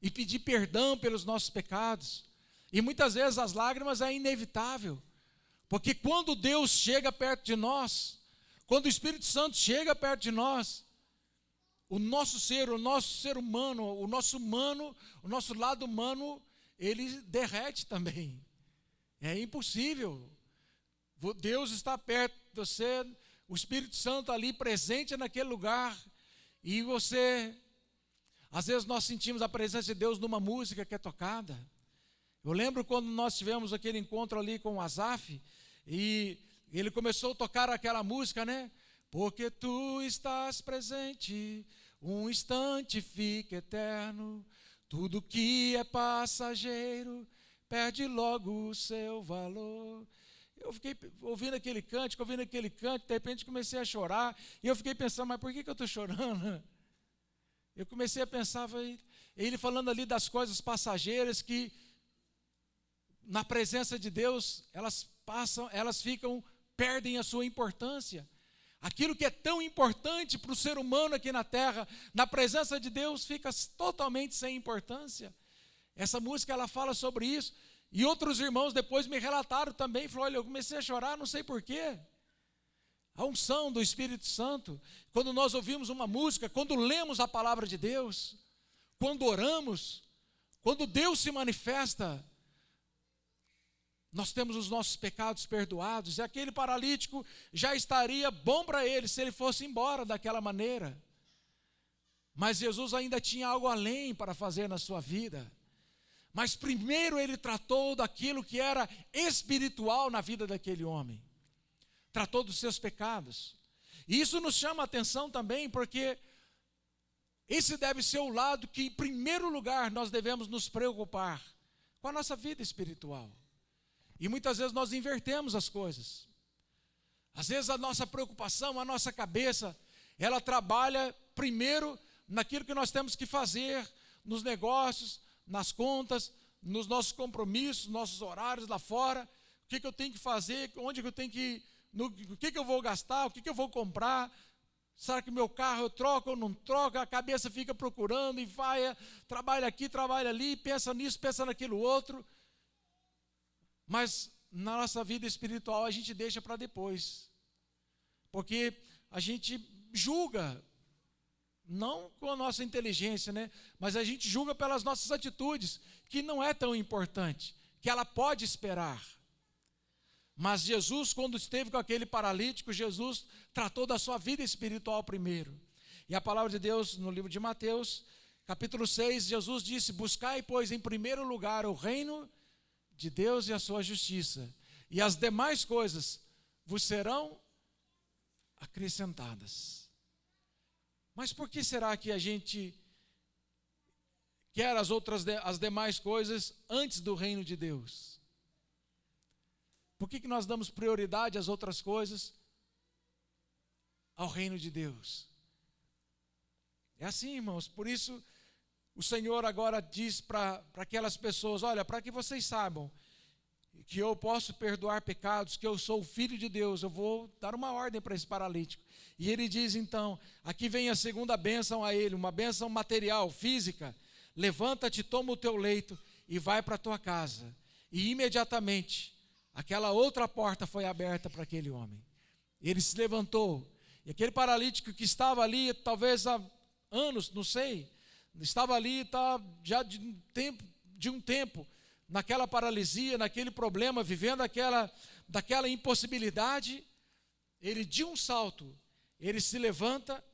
e pedir perdão pelos nossos pecados. E muitas vezes as lágrimas é inevitável, porque quando Deus chega perto de nós, quando o Espírito Santo chega perto de nós, o nosso ser humano, o nosso lado humano, ele derrete também. É impossível. Deus está perto de você, o Espírito Santo ali presente naquele lugar, e às vezes nós sentimos a presença de Deus numa música que é tocada. Eu lembro quando nós tivemos aquele encontro ali com o Asaf, e ele começou a tocar aquela música, né? Porque tu estás presente, um instante fica eterno, tudo que é passageiro perde logo o seu valor. Eu fiquei ouvindo aquele cântico, de repente comecei a chorar, e eu fiquei pensando, mas por que eu estou chorando? Eu comecei a pensar, ele falando ali das coisas passageiras que, na presença de Deus, perdem a sua importância. Aquilo que é tão importante para o ser humano aqui na terra, na presença de Deus, fica totalmente sem importância. Essa música, ela fala sobre isso. E outros irmãos depois me relataram também, falaram, olha, eu comecei a chorar, não sei porquê. A unção do Espírito Santo, quando nós ouvimos uma música, quando lemos a palavra de Deus, quando oramos, quando Deus se manifesta, nós temos os nossos pecados perdoados, e aquele paralítico já estaria bom para ele se ele fosse embora daquela maneira. Mas Jesus ainda tinha algo além para fazer na sua vida. Mas primeiro ele tratou daquilo que era espiritual na vida daquele homem. Tratou dos seus pecados. E isso nos chama a atenção também, porque esse deve ser o lado que, em primeiro lugar, nós devemos nos preocupar com a nossa vida espiritual. E muitas vezes nós invertemos as coisas. Às vezes a nossa preocupação, a nossa cabeça, ela trabalha primeiro naquilo que nós temos que fazer, nos negócios, nas contas, nos nossos compromissos, nossos horários lá fora. O que eu tenho que fazer, onde que eu tenho que ir, o que eu vou gastar, o que eu vou comprar. Será que meu carro eu troco ou não troco? A cabeça fica procurando e vai, trabalha aqui, trabalha ali, pensa nisso, pensa naquilo outro. Mas na nossa vida espiritual a gente deixa para depois, porque a gente julga, não com a nossa inteligência, né? Mas a gente julga pelas nossas atitudes, que não é tão importante, que ela pode esperar. Mas Jesus, quando esteve com aquele paralítico, Jesus tratou da sua vida espiritual primeiro. E a palavra de Deus no livro de Mateus, capítulo 6, Jesus disse, buscai, pois, em primeiro lugar o reino de Deus e a sua justiça, e as demais coisas vos serão acrescentadas. Mas por que será que a gente quer as demais coisas antes do reino de Deus? Por que nós damos prioridade às outras coisas ao reino de Deus? É assim, irmãos, por isso o Senhor agora diz para aquelas pessoas, olha, para que vocês saibam que eu posso perdoar pecados, que eu sou o Filho de Deus, eu vou dar uma ordem para esse paralítico. E ele diz então, aqui vem a segunda bênção a ele, uma bênção material, física. Levanta-te, toma o teu leito e vai para a tua casa. E imediatamente, aquela outra porta foi aberta para aquele homem. Ele se levantou, e aquele paralítico que estava ali, talvez há anos, não sei, estava ali já de um tempo, naquela paralisia, naquele problema, vivendo daquela impossibilidade, ele de um salto, ele se levanta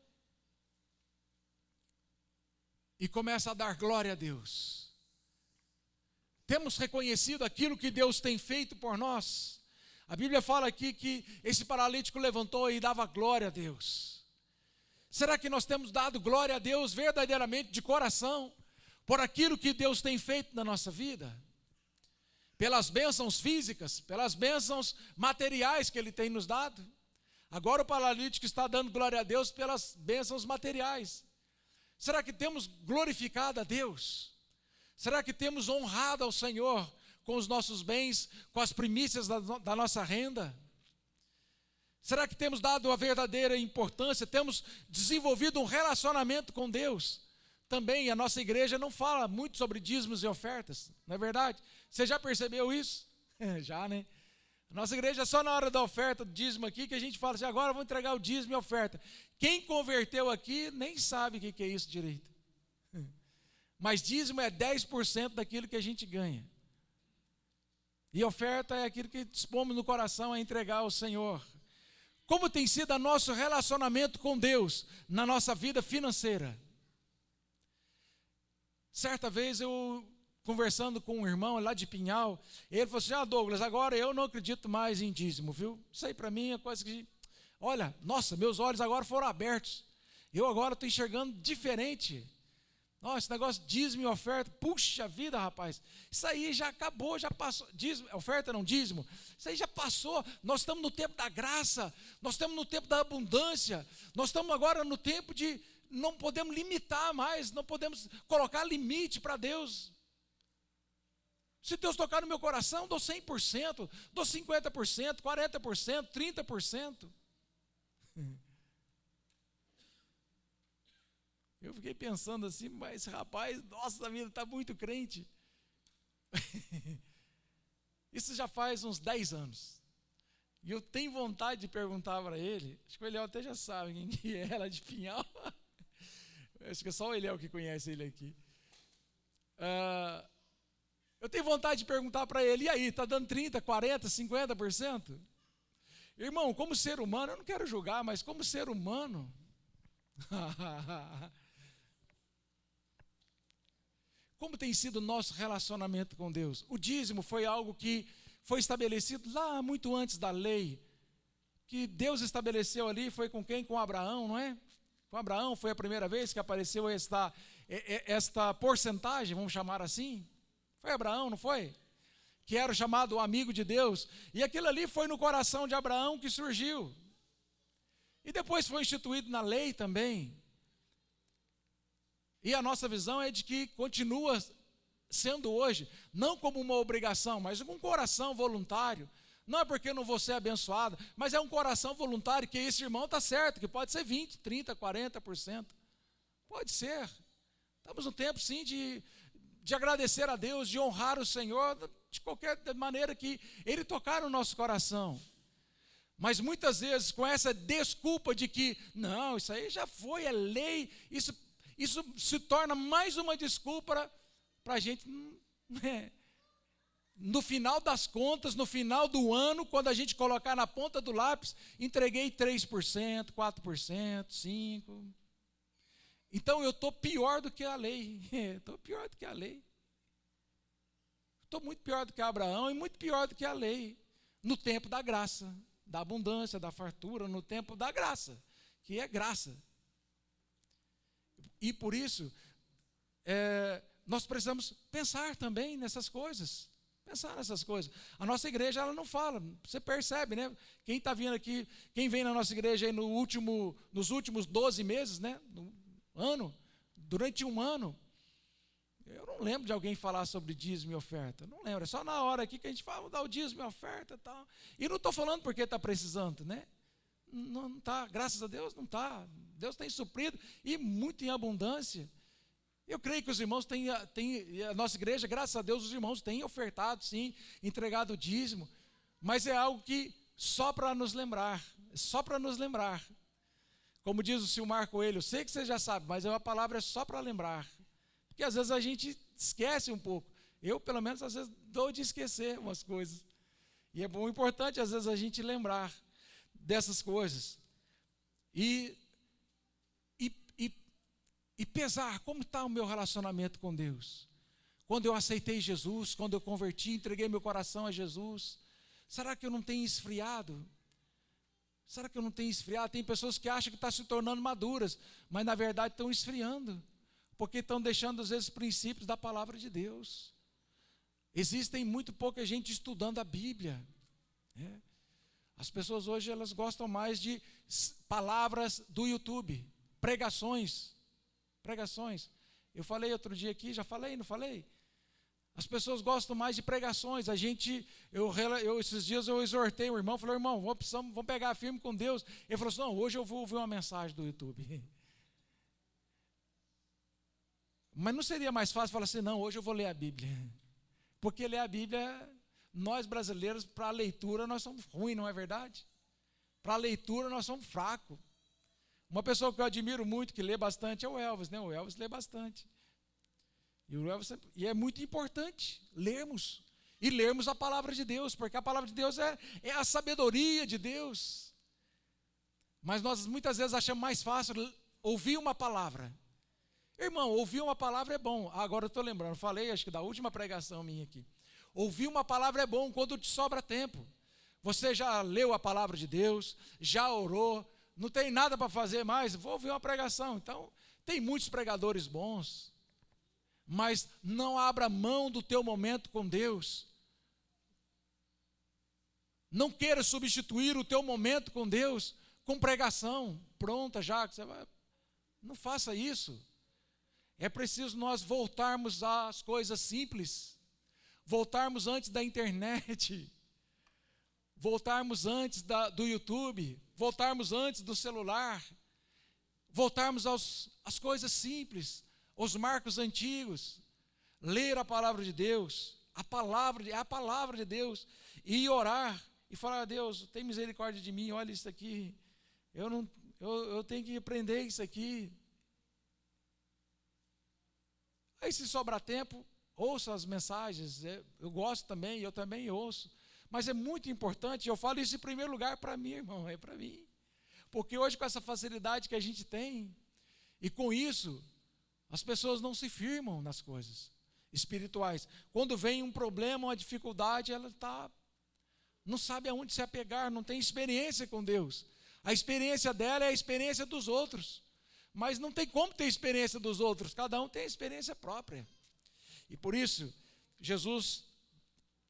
e começa a dar glória a Deus. Temos reconhecido aquilo que Deus tem feito por nós. A Bíblia fala aqui que esse paralítico levantou e dava glória a Deus. Será que nós temos dado glória a Deus verdadeiramente de coração por aquilo que Deus tem feito na nossa vida? Pelas bênçãos físicas, pelas bênçãos materiais que Ele tem nos dado. Agora o paralítico está dando glória a Deus pelas bênçãos materiais. Será que temos glorificado a Deus? Será que temos honrado ao Senhor com os nossos bens, com as primícias da nossa renda? Será que temos dado a verdadeira importância? Temos desenvolvido um relacionamento com Deus? Também a nossa igreja não fala muito sobre dízimos e ofertas, não é verdade? Você já percebeu isso? Já, né? A nossa igreja é só na hora da oferta, do dízimo aqui, que a gente fala assim, agora vou entregar o dízimo e a oferta. Quem converteu aqui nem sabe o que é isso direito. Mas dízimo é 10% daquilo que a gente ganha. E oferta é aquilo que dispomos no coração a entregar ao Senhor. Como tem sido o nosso relacionamento com Deus na nossa vida financeira? Certa vez eu, conversando com um irmão lá de Pinhal, ele falou assim, Douglas, agora eu não acredito mais em dízimo, viu? Isso aí para mim é coisa que, olha, nossa, meus olhos agora foram abertos. Eu agora estou enxergando diferente. Nossa, esse negócio de dízimo e oferta, puxa vida, rapaz, isso aí já acabou, já passou, dízimo, oferta não dízimo, isso aí já passou, nós estamos no tempo da graça, nós estamos no tempo da abundância, nós estamos agora no tempo de, não podemos limitar mais, não podemos colocar limite para Deus. Se Deus tocar no meu coração, dou 100%, dou 50%, 40%, 30%. Eu fiquei pensando assim, mas rapaz, nossa, a vida está muito crente. Isso já faz uns 10 anos. E eu tenho vontade de perguntar para ele, acho que o Eliel até já sabe quem que é, lá de Pinhal. Acho que é só o Eliel que conhece ele aqui. Eu tenho vontade de perguntar para ele, e aí, está dando 30%, 40%, 50%? Irmão, como ser humano, eu não quero julgar, mas como ser humano... Como tem sido o nosso relacionamento com Deus? O dízimo foi algo que foi estabelecido lá muito antes da lei, que Deus estabeleceu ali, foi com quem? Com Abraão, não é? Com Abraão foi a primeira vez que apareceu esta porcentagem, vamos chamar assim. Foi Abraão, não foi? Que era o chamado amigo de Deus. E aquilo ali foi no coração de Abraão que surgiu. E depois foi instituído na lei também. E a nossa visão é de que continua sendo hoje, não como uma obrigação, mas com um coração voluntário. Não é porque eu não vou ser abençoado, mas é um coração voluntário que esse irmão está certo, que pode ser 20%, 30%, 40%. Pode ser. Estamos no tempo, sim, de agradecer a Deus, de honrar o Senhor, de qualquer maneira que Ele tocar no nosso coração. Mas muitas vezes com essa desculpa de que, não, isso aí já foi, é lei, isso se torna mais uma desculpa para a gente, no final das contas, no final do ano, quando a gente colocar na ponta do lápis, entreguei 3%, 4%, 5%. Então eu estou pior do que a lei, estou pior do que a lei. Estou muito pior do que Abraão e muito pior do que a lei, no tempo da graça, da abundância, da fartura, no tempo da graça, que é graça. E por isso, nós precisamos pensar também nessas coisas. Pensar nessas coisas. A nossa igreja, ela não fala, você percebe, né? Quem está vindo aqui, quem vem na nossa igreja aí nos últimos 12 meses, né? No ano, durante um ano, eu não lembro de alguém falar sobre dízimo e oferta. Não lembro, é só na hora aqui que a gente fala, vamos dar o dízimo e a oferta e tal. E não estou falando porque está precisando, né? Não está, graças a Deus não está. Deus tem suprido e muito em abundância. Eu creio que os irmãos têm, a nossa igreja, graças a Deus, os irmãos têm ofertado, sim, entregado o dízimo, mas é algo que só para nos lembrar, só para nos lembrar. Como diz o Silmar Coelho, eu sei que você já sabe, mas a palavra é só para lembrar, porque às vezes a gente esquece um pouco. Eu, pelo menos, às vezes dou de esquecer umas coisas. E é bom, importante, às vezes, a gente lembrar dessas coisas. E pesar como está o meu relacionamento com Deus. Quando eu aceitei Jesus, quando eu converti, entreguei meu coração a Jesus, será que eu não tenho esfriado? Será que eu não tenho esfriado? Tem pessoas que acham que estão se tornando maduras, mas na verdade estão esfriando, porque estão deixando às vezes os princípios da palavra de Deus. Existem muito pouca gente estudando a Bíblia, né? As pessoas hoje elas gostam mais de palavras do YouTube, pregações. Eu falei outro dia aqui, já falei, não falei? As pessoas gostam mais de pregações. Esses dias eu exortei o irmão, falei, irmão, vamos pegar firme com Deus. Ele falou assim, não, hoje eu vou ouvir uma mensagem do YouTube. Mas não seria mais fácil falar assim, não, hoje eu vou ler a Bíblia. Porque ler a Bíblia, nós brasileiros, para a leitura, nós somos ruins, não é verdade? Para a leitura, nós somos fracos. Uma pessoa que eu admiro muito, que lê bastante, é o Elvis, né? O Elvis lê bastante. E é muito importante lermos a palavra de Deus, porque a palavra de Deus é a sabedoria de Deus. Mas nós muitas vezes achamos mais fácil ouvir uma palavra. Irmão, ouvir uma palavra é bom. Agora eu estou lembrando, falei acho que da última pregação minha aqui. Ouvir uma palavra é bom quando te sobra tempo. Você já leu a palavra de Deus, já orou, não tem nada para fazer mais, vou ouvir uma pregação. Então, tem muitos pregadores bons, mas não abra mão do teu momento com Deus. Não queira substituir o teu momento com Deus com pregação pronta já. Que você vai. Não faça isso. É preciso nós voltarmos às coisas simples, voltarmos antes da internet, voltarmos antes do YouTube, voltarmos antes do celular, voltarmos às coisas simples, aos marcos antigos, ler a palavra de Deus, a palavra de Deus, e orar, e falar, Deus, tem misericórdia de mim, olha isso aqui, eu tenho que aprender isso aqui. Aí se sobrar tempo, ouça as mensagens, eu gosto também, eu também ouço, mas é muito importante, eu falo isso em primeiro lugar para mim, irmão, é para mim, porque hoje com essa facilidade que a gente tem, e com isso, as pessoas não se firmam nas coisas espirituais. Quando vem um problema, uma dificuldade, ela não sabe aonde se apegar, não tem experiência com Deus. A experiência dela é a experiência dos outros. Mas não tem como ter experiência dos outros, cada um tem a experiência própria. E por isso, Jesus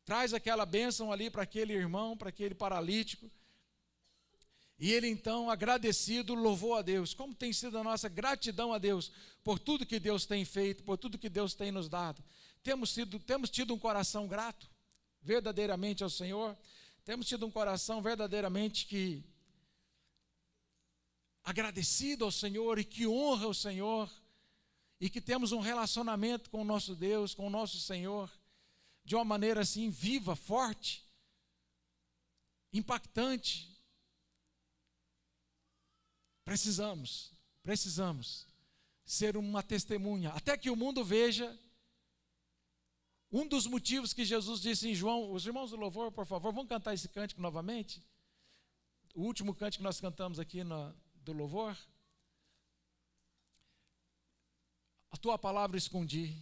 traz aquela bênção ali para aquele irmão, para aquele paralítico. E ele então, agradecido, louvou a Deus. Como tem sido a nossa gratidão a Deus por tudo que Deus tem feito, por tudo que Deus tem nos dado. Temos tido um coração grato, verdadeiramente ao Senhor. Temos tido um coração verdadeiramente agradecido ao Senhor e que honra o Senhor. E que temos um relacionamento com o nosso Deus, com o nosso Senhor, de uma maneira assim viva, forte, impactante. Precisamos ser uma testemunha, até que o mundo veja. Um dos motivos que Jesus disse em João, os irmãos do louvor, por favor, vamos cantar esse cântico novamente? O último cântico que nós cantamos aqui do louvor. A tua palavra escondi.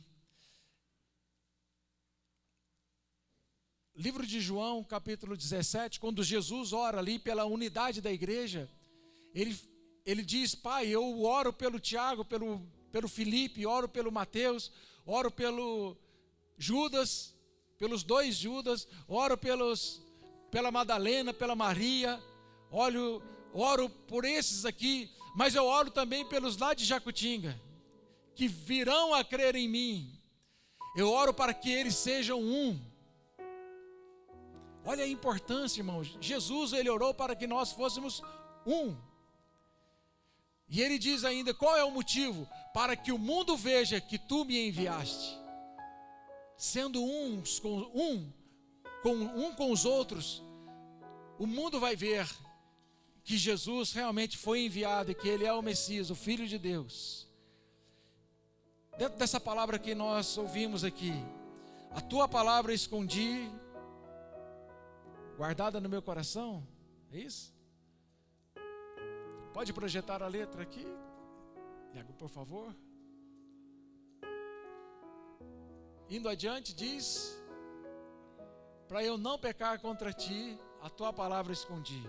Livro de João, capítulo 17, quando Jesus ora ali pela unidade da igreja, ele diz, Pai, eu oro pelo Tiago, pelo Filipe, oro pelo Mateus, oro pelo Judas, pelos 2 Judas, oro pela Madalena, pela Maria, oro por esses aqui, mas eu oro também pelos lá de Jacutinga, que virão a crer em mim. Eu oro para que eles sejam um. Olha a importância, irmãos. Jesus, ele orou para que nós fôssemos um. E ele diz ainda, qual é o motivo? Para que o mundo veja que tu me enviaste. Sendo um com os outros, o mundo vai ver que Jesus realmente foi enviado e que ele é o Messias, o Filho de Deus. Dentro dessa palavra que nós ouvimos aqui, a tua palavra escondi, guardada no meu coração. É isso? Pode projetar a letra aqui, Iago, por favor. Indo adiante, diz: para eu não pecar contra ti, a tua palavra escondi.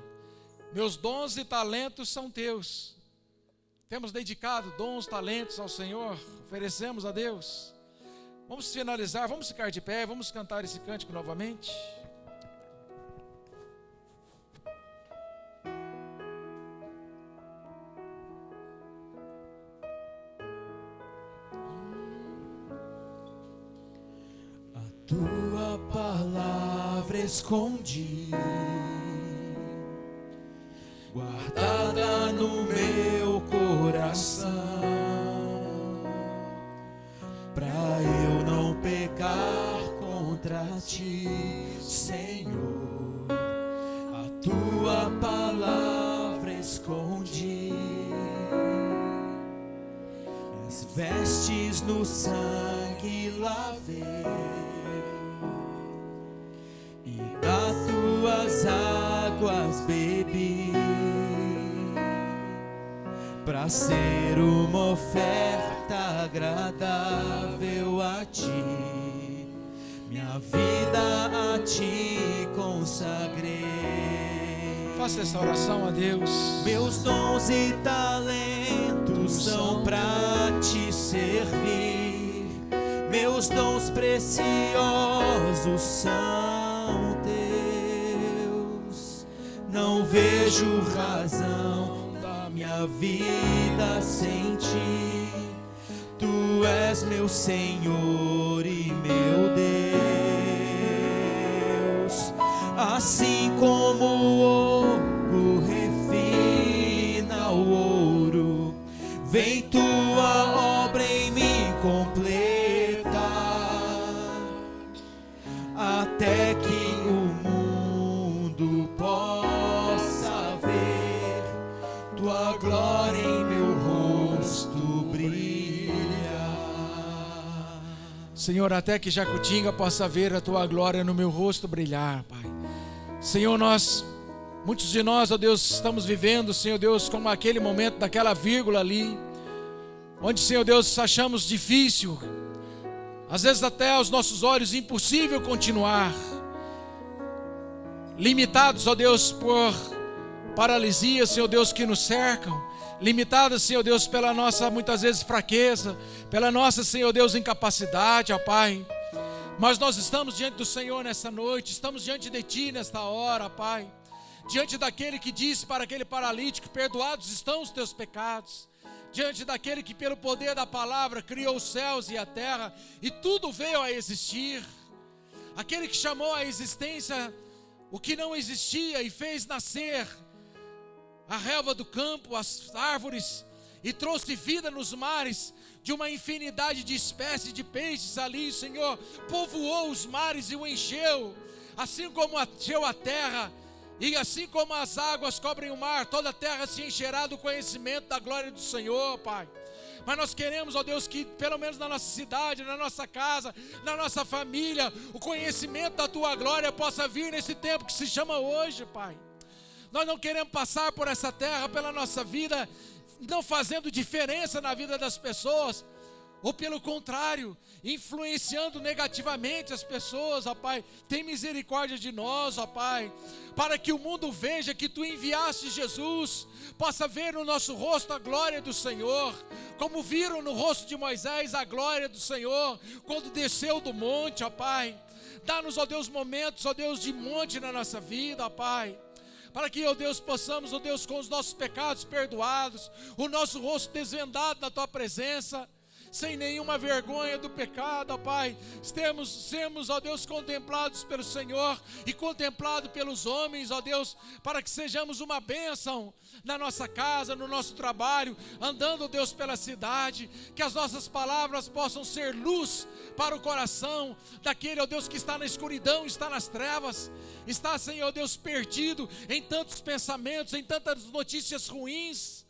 Meus dons e talentos são teus. Temos dedicado dons, talentos ao Senhor, oferecemos a Deus. Vamos finalizar, vamos ficar de pé, vamos cantar esse cântico novamente. A tua palavra escondi, guardada no meu coração, pra eu não pecar contra ti, Senhor. A tua palavra escondi, as vestes no sangue lavei, e das tuas águas bebi, pra ser uma oferta agradável a ti, minha vida a ti consagrei. Faça essa oração a Deus. Meus dons e talentos são pra te servir, meus dons preciosos são teus. Não vejo razão da minha vida sem ti. Tu és meu Senhor e meu Deus. Assim como o ouro refina o ouro, vem tua obra em mim completa, até que o mundo possa ver tua glória em meu rosto brilhar. Senhor, até que Jacutinga possa ver a tua glória no meu rosto brilhar, Pai. Senhor, muitos de nós, ó Deus, estamos vivendo, Senhor Deus, como aquele momento, daquela vírgula ali, onde, Senhor Deus, achamos difícil, às vezes até aos nossos olhos impossível continuar, limitados, ó Deus, por paralisias, Senhor Deus, que nos cercam, limitados, Senhor Deus, pela nossa, muitas vezes, fraqueza, pela nossa, Senhor Deus, incapacidade, ó Pai. Mas nós estamos diante do Senhor nessa noite, estamos diante de Ti nesta hora, Pai, diante daquele que disse para aquele paralítico: perdoados estão os teus pecados, diante daquele que pelo poder da palavra criou os céus e a terra e tudo veio a existir, aquele que chamou à existência o que não existia e fez nascer a relva do campo, as árvores, e trouxe vida nos mares, de uma infinidade de espécies de peixes ali, Senhor, povoou os mares e o encheu, assim como encheu a terra, e assim como as águas cobrem o mar, toda a terra se encherá do conhecimento da glória do Senhor, Pai. Mas nós queremos, ó Deus, que pelo menos na nossa cidade, na nossa casa, na nossa família, o conhecimento da Tua glória possa vir nesse tempo que se chama hoje, Pai. Nós não queremos passar por essa terra, pela nossa vida, não fazendo diferença na vida das pessoas, ou pelo contrário, influenciando negativamente as pessoas, ó Pai. Tem misericórdia de nós, ó Pai, para que o mundo veja que Tu enviaste Jesus, possa ver no nosso rosto a glória do Senhor, como viram no rosto de Moisés a glória do Senhor, quando desceu do monte, ó Pai. Dá-nos, ó Deus, momentos, ó Deus, de monte na nossa vida, ó Pai, para que, ó Deus, possamos, ó Deus, com os nossos pecados perdoados, o nosso rosto desvendado na Tua presença, sem nenhuma vergonha do pecado, ó Pai, sermos, ó Deus, contemplados pelo Senhor e contemplados pelos homens, ó Deus, para que sejamos uma bênção na nossa casa, no nosso trabalho, andando, ó Deus, pela cidade, que as nossas palavras possam ser luz para o coração daquele, ó Deus, que está na escuridão, está nas trevas, está, Senhor Deus, perdido em tantos pensamentos, em tantas notícias ruins,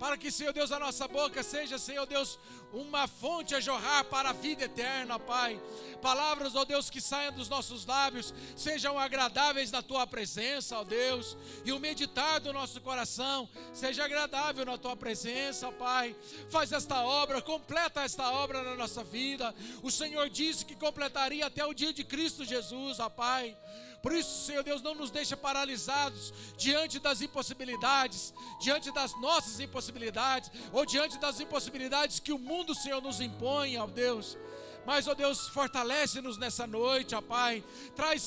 para que, Senhor Deus, a nossa boca seja, Senhor Deus, uma fonte a jorrar para a vida eterna, Pai. Palavras, ó Deus, que saiam dos nossos lábios, sejam agradáveis na Tua presença, ó Deus, e o meditar do nosso coração seja agradável na Tua presença, Pai. Faz esta obra, completa esta obra na nossa vida. O Senhor disse que completaria até o dia de Cristo Jesus, ó Pai. Por isso, Senhor Deus, não nos deixa paralisados diante das impossibilidades, diante das nossas impossibilidades, ou diante das impossibilidades que o mundo, Senhor, nos impõe, ó Deus. Mas, ó Deus, fortalece-nos nessa noite, ó Pai.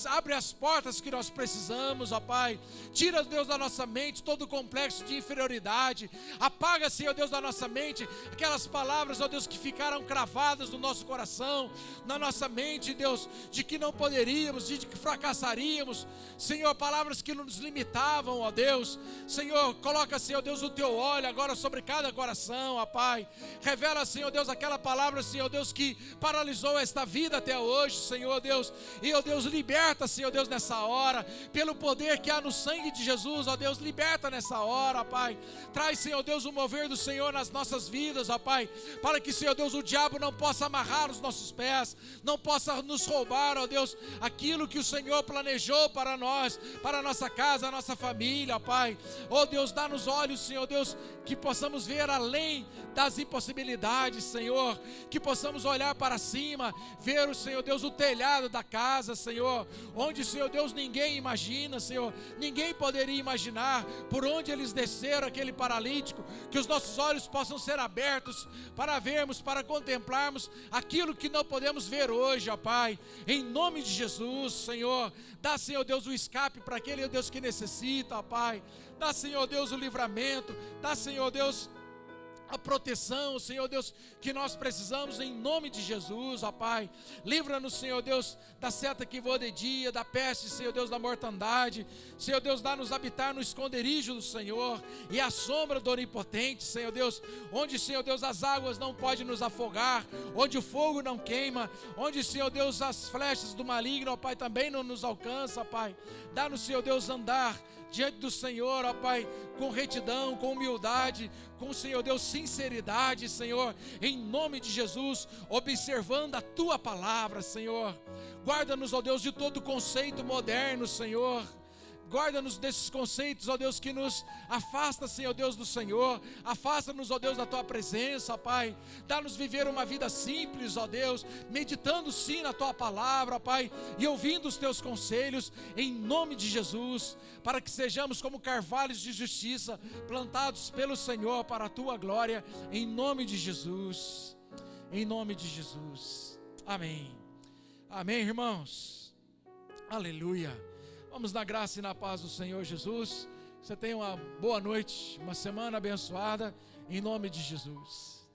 Abre as portas que nós precisamos, ó Pai. Tira, Deus, da nossa mente todo o complexo de inferioridade. Apaga, Senhor Deus, da nossa mente aquelas palavras, ó Deus, que ficaram cravadas no nosso coração, na nossa mente, Deus, de que não poderíamos, de que fracassaríamos. Senhor, palavras que nos limitavam, ó Deus. Senhor, coloca, Senhor Deus, o Teu óleo agora sobre cada coração, ó Pai. Revela, Senhor Deus, aquela palavra, Senhor Deus, que paralisou esta vida até hoje, Senhor Deus. E, ó Deus, liberta, Senhor Deus, nessa hora, pelo poder que há no sangue de Jesus, ó Deus, liberta nessa hora, Pai. Traz, Senhor Deus, o mover do Senhor nas nossas vidas, ó Pai, para que, Senhor Deus, o diabo não possa amarrar os nossos pés, não possa nos roubar, ó Deus, aquilo que o Senhor planejou para nós, para a nossa casa, a nossa família, ó Pai. Ó Deus, dá-nos olhos, Senhor Deus, que possamos ver além das impossibilidades, Senhor, que possamos olhar para cima, ver, o Senhor Deus, o telhado da casa, Senhor, onde, Senhor Deus, ninguém imagina, Senhor, ninguém poderia imaginar por onde eles desceram aquele paralítico, que os nossos olhos possam ser abertos para vermos, para contemplarmos aquilo que não podemos ver hoje, ó Pai, em nome de Jesus, Senhor. Dá, Senhor Deus, o escape para aquele, Deus, que necessita, ó Pai. Dá, Senhor Deus, o livramento. Dá, Senhor Deus, a proteção, Senhor Deus, que nós precisamos em nome de Jesus, ó Pai. Livra-nos, Senhor Deus, da seta que voa de dia, da peste, Senhor Deus, da mortandade. Senhor Deus, dá-nos habitar no esconderijo do Senhor e à sombra do Onipotente, Senhor Deus, onde, Senhor Deus, as águas não podem nos afogar, onde o fogo não queima, onde, Senhor Deus, as flechas do maligno, ó Pai, também não nos alcançam, Pai. Dá-nos, Senhor Deus, andar diante do Senhor, ó Pai, com retidão, com humildade, com, Senhor Deus, sinceridade, Senhor, em nome de Jesus, observando a Tua palavra, Senhor. Guarda-nos, ó Deus, de todo conceito moderno, Senhor. Guarda-nos desses conceitos, ó Deus, que nos afasta, Senhor Deus, do Senhor. Afasta-nos, ó Deus, da Tua presença, ó Pai. Dá-nos viver uma vida simples, ó Deus, meditando sim na Tua palavra, Pai, e ouvindo os Teus conselhos, em nome de Jesus, para que sejamos como carvalhos de justiça, plantados pelo Senhor para a Tua glória, em nome de Jesus. Em nome de Jesus. Amém. Amém, irmãos. Aleluia. Vamos na graça e na paz do Senhor Jesus. Você tenha uma boa noite, uma semana abençoada, em nome de Jesus.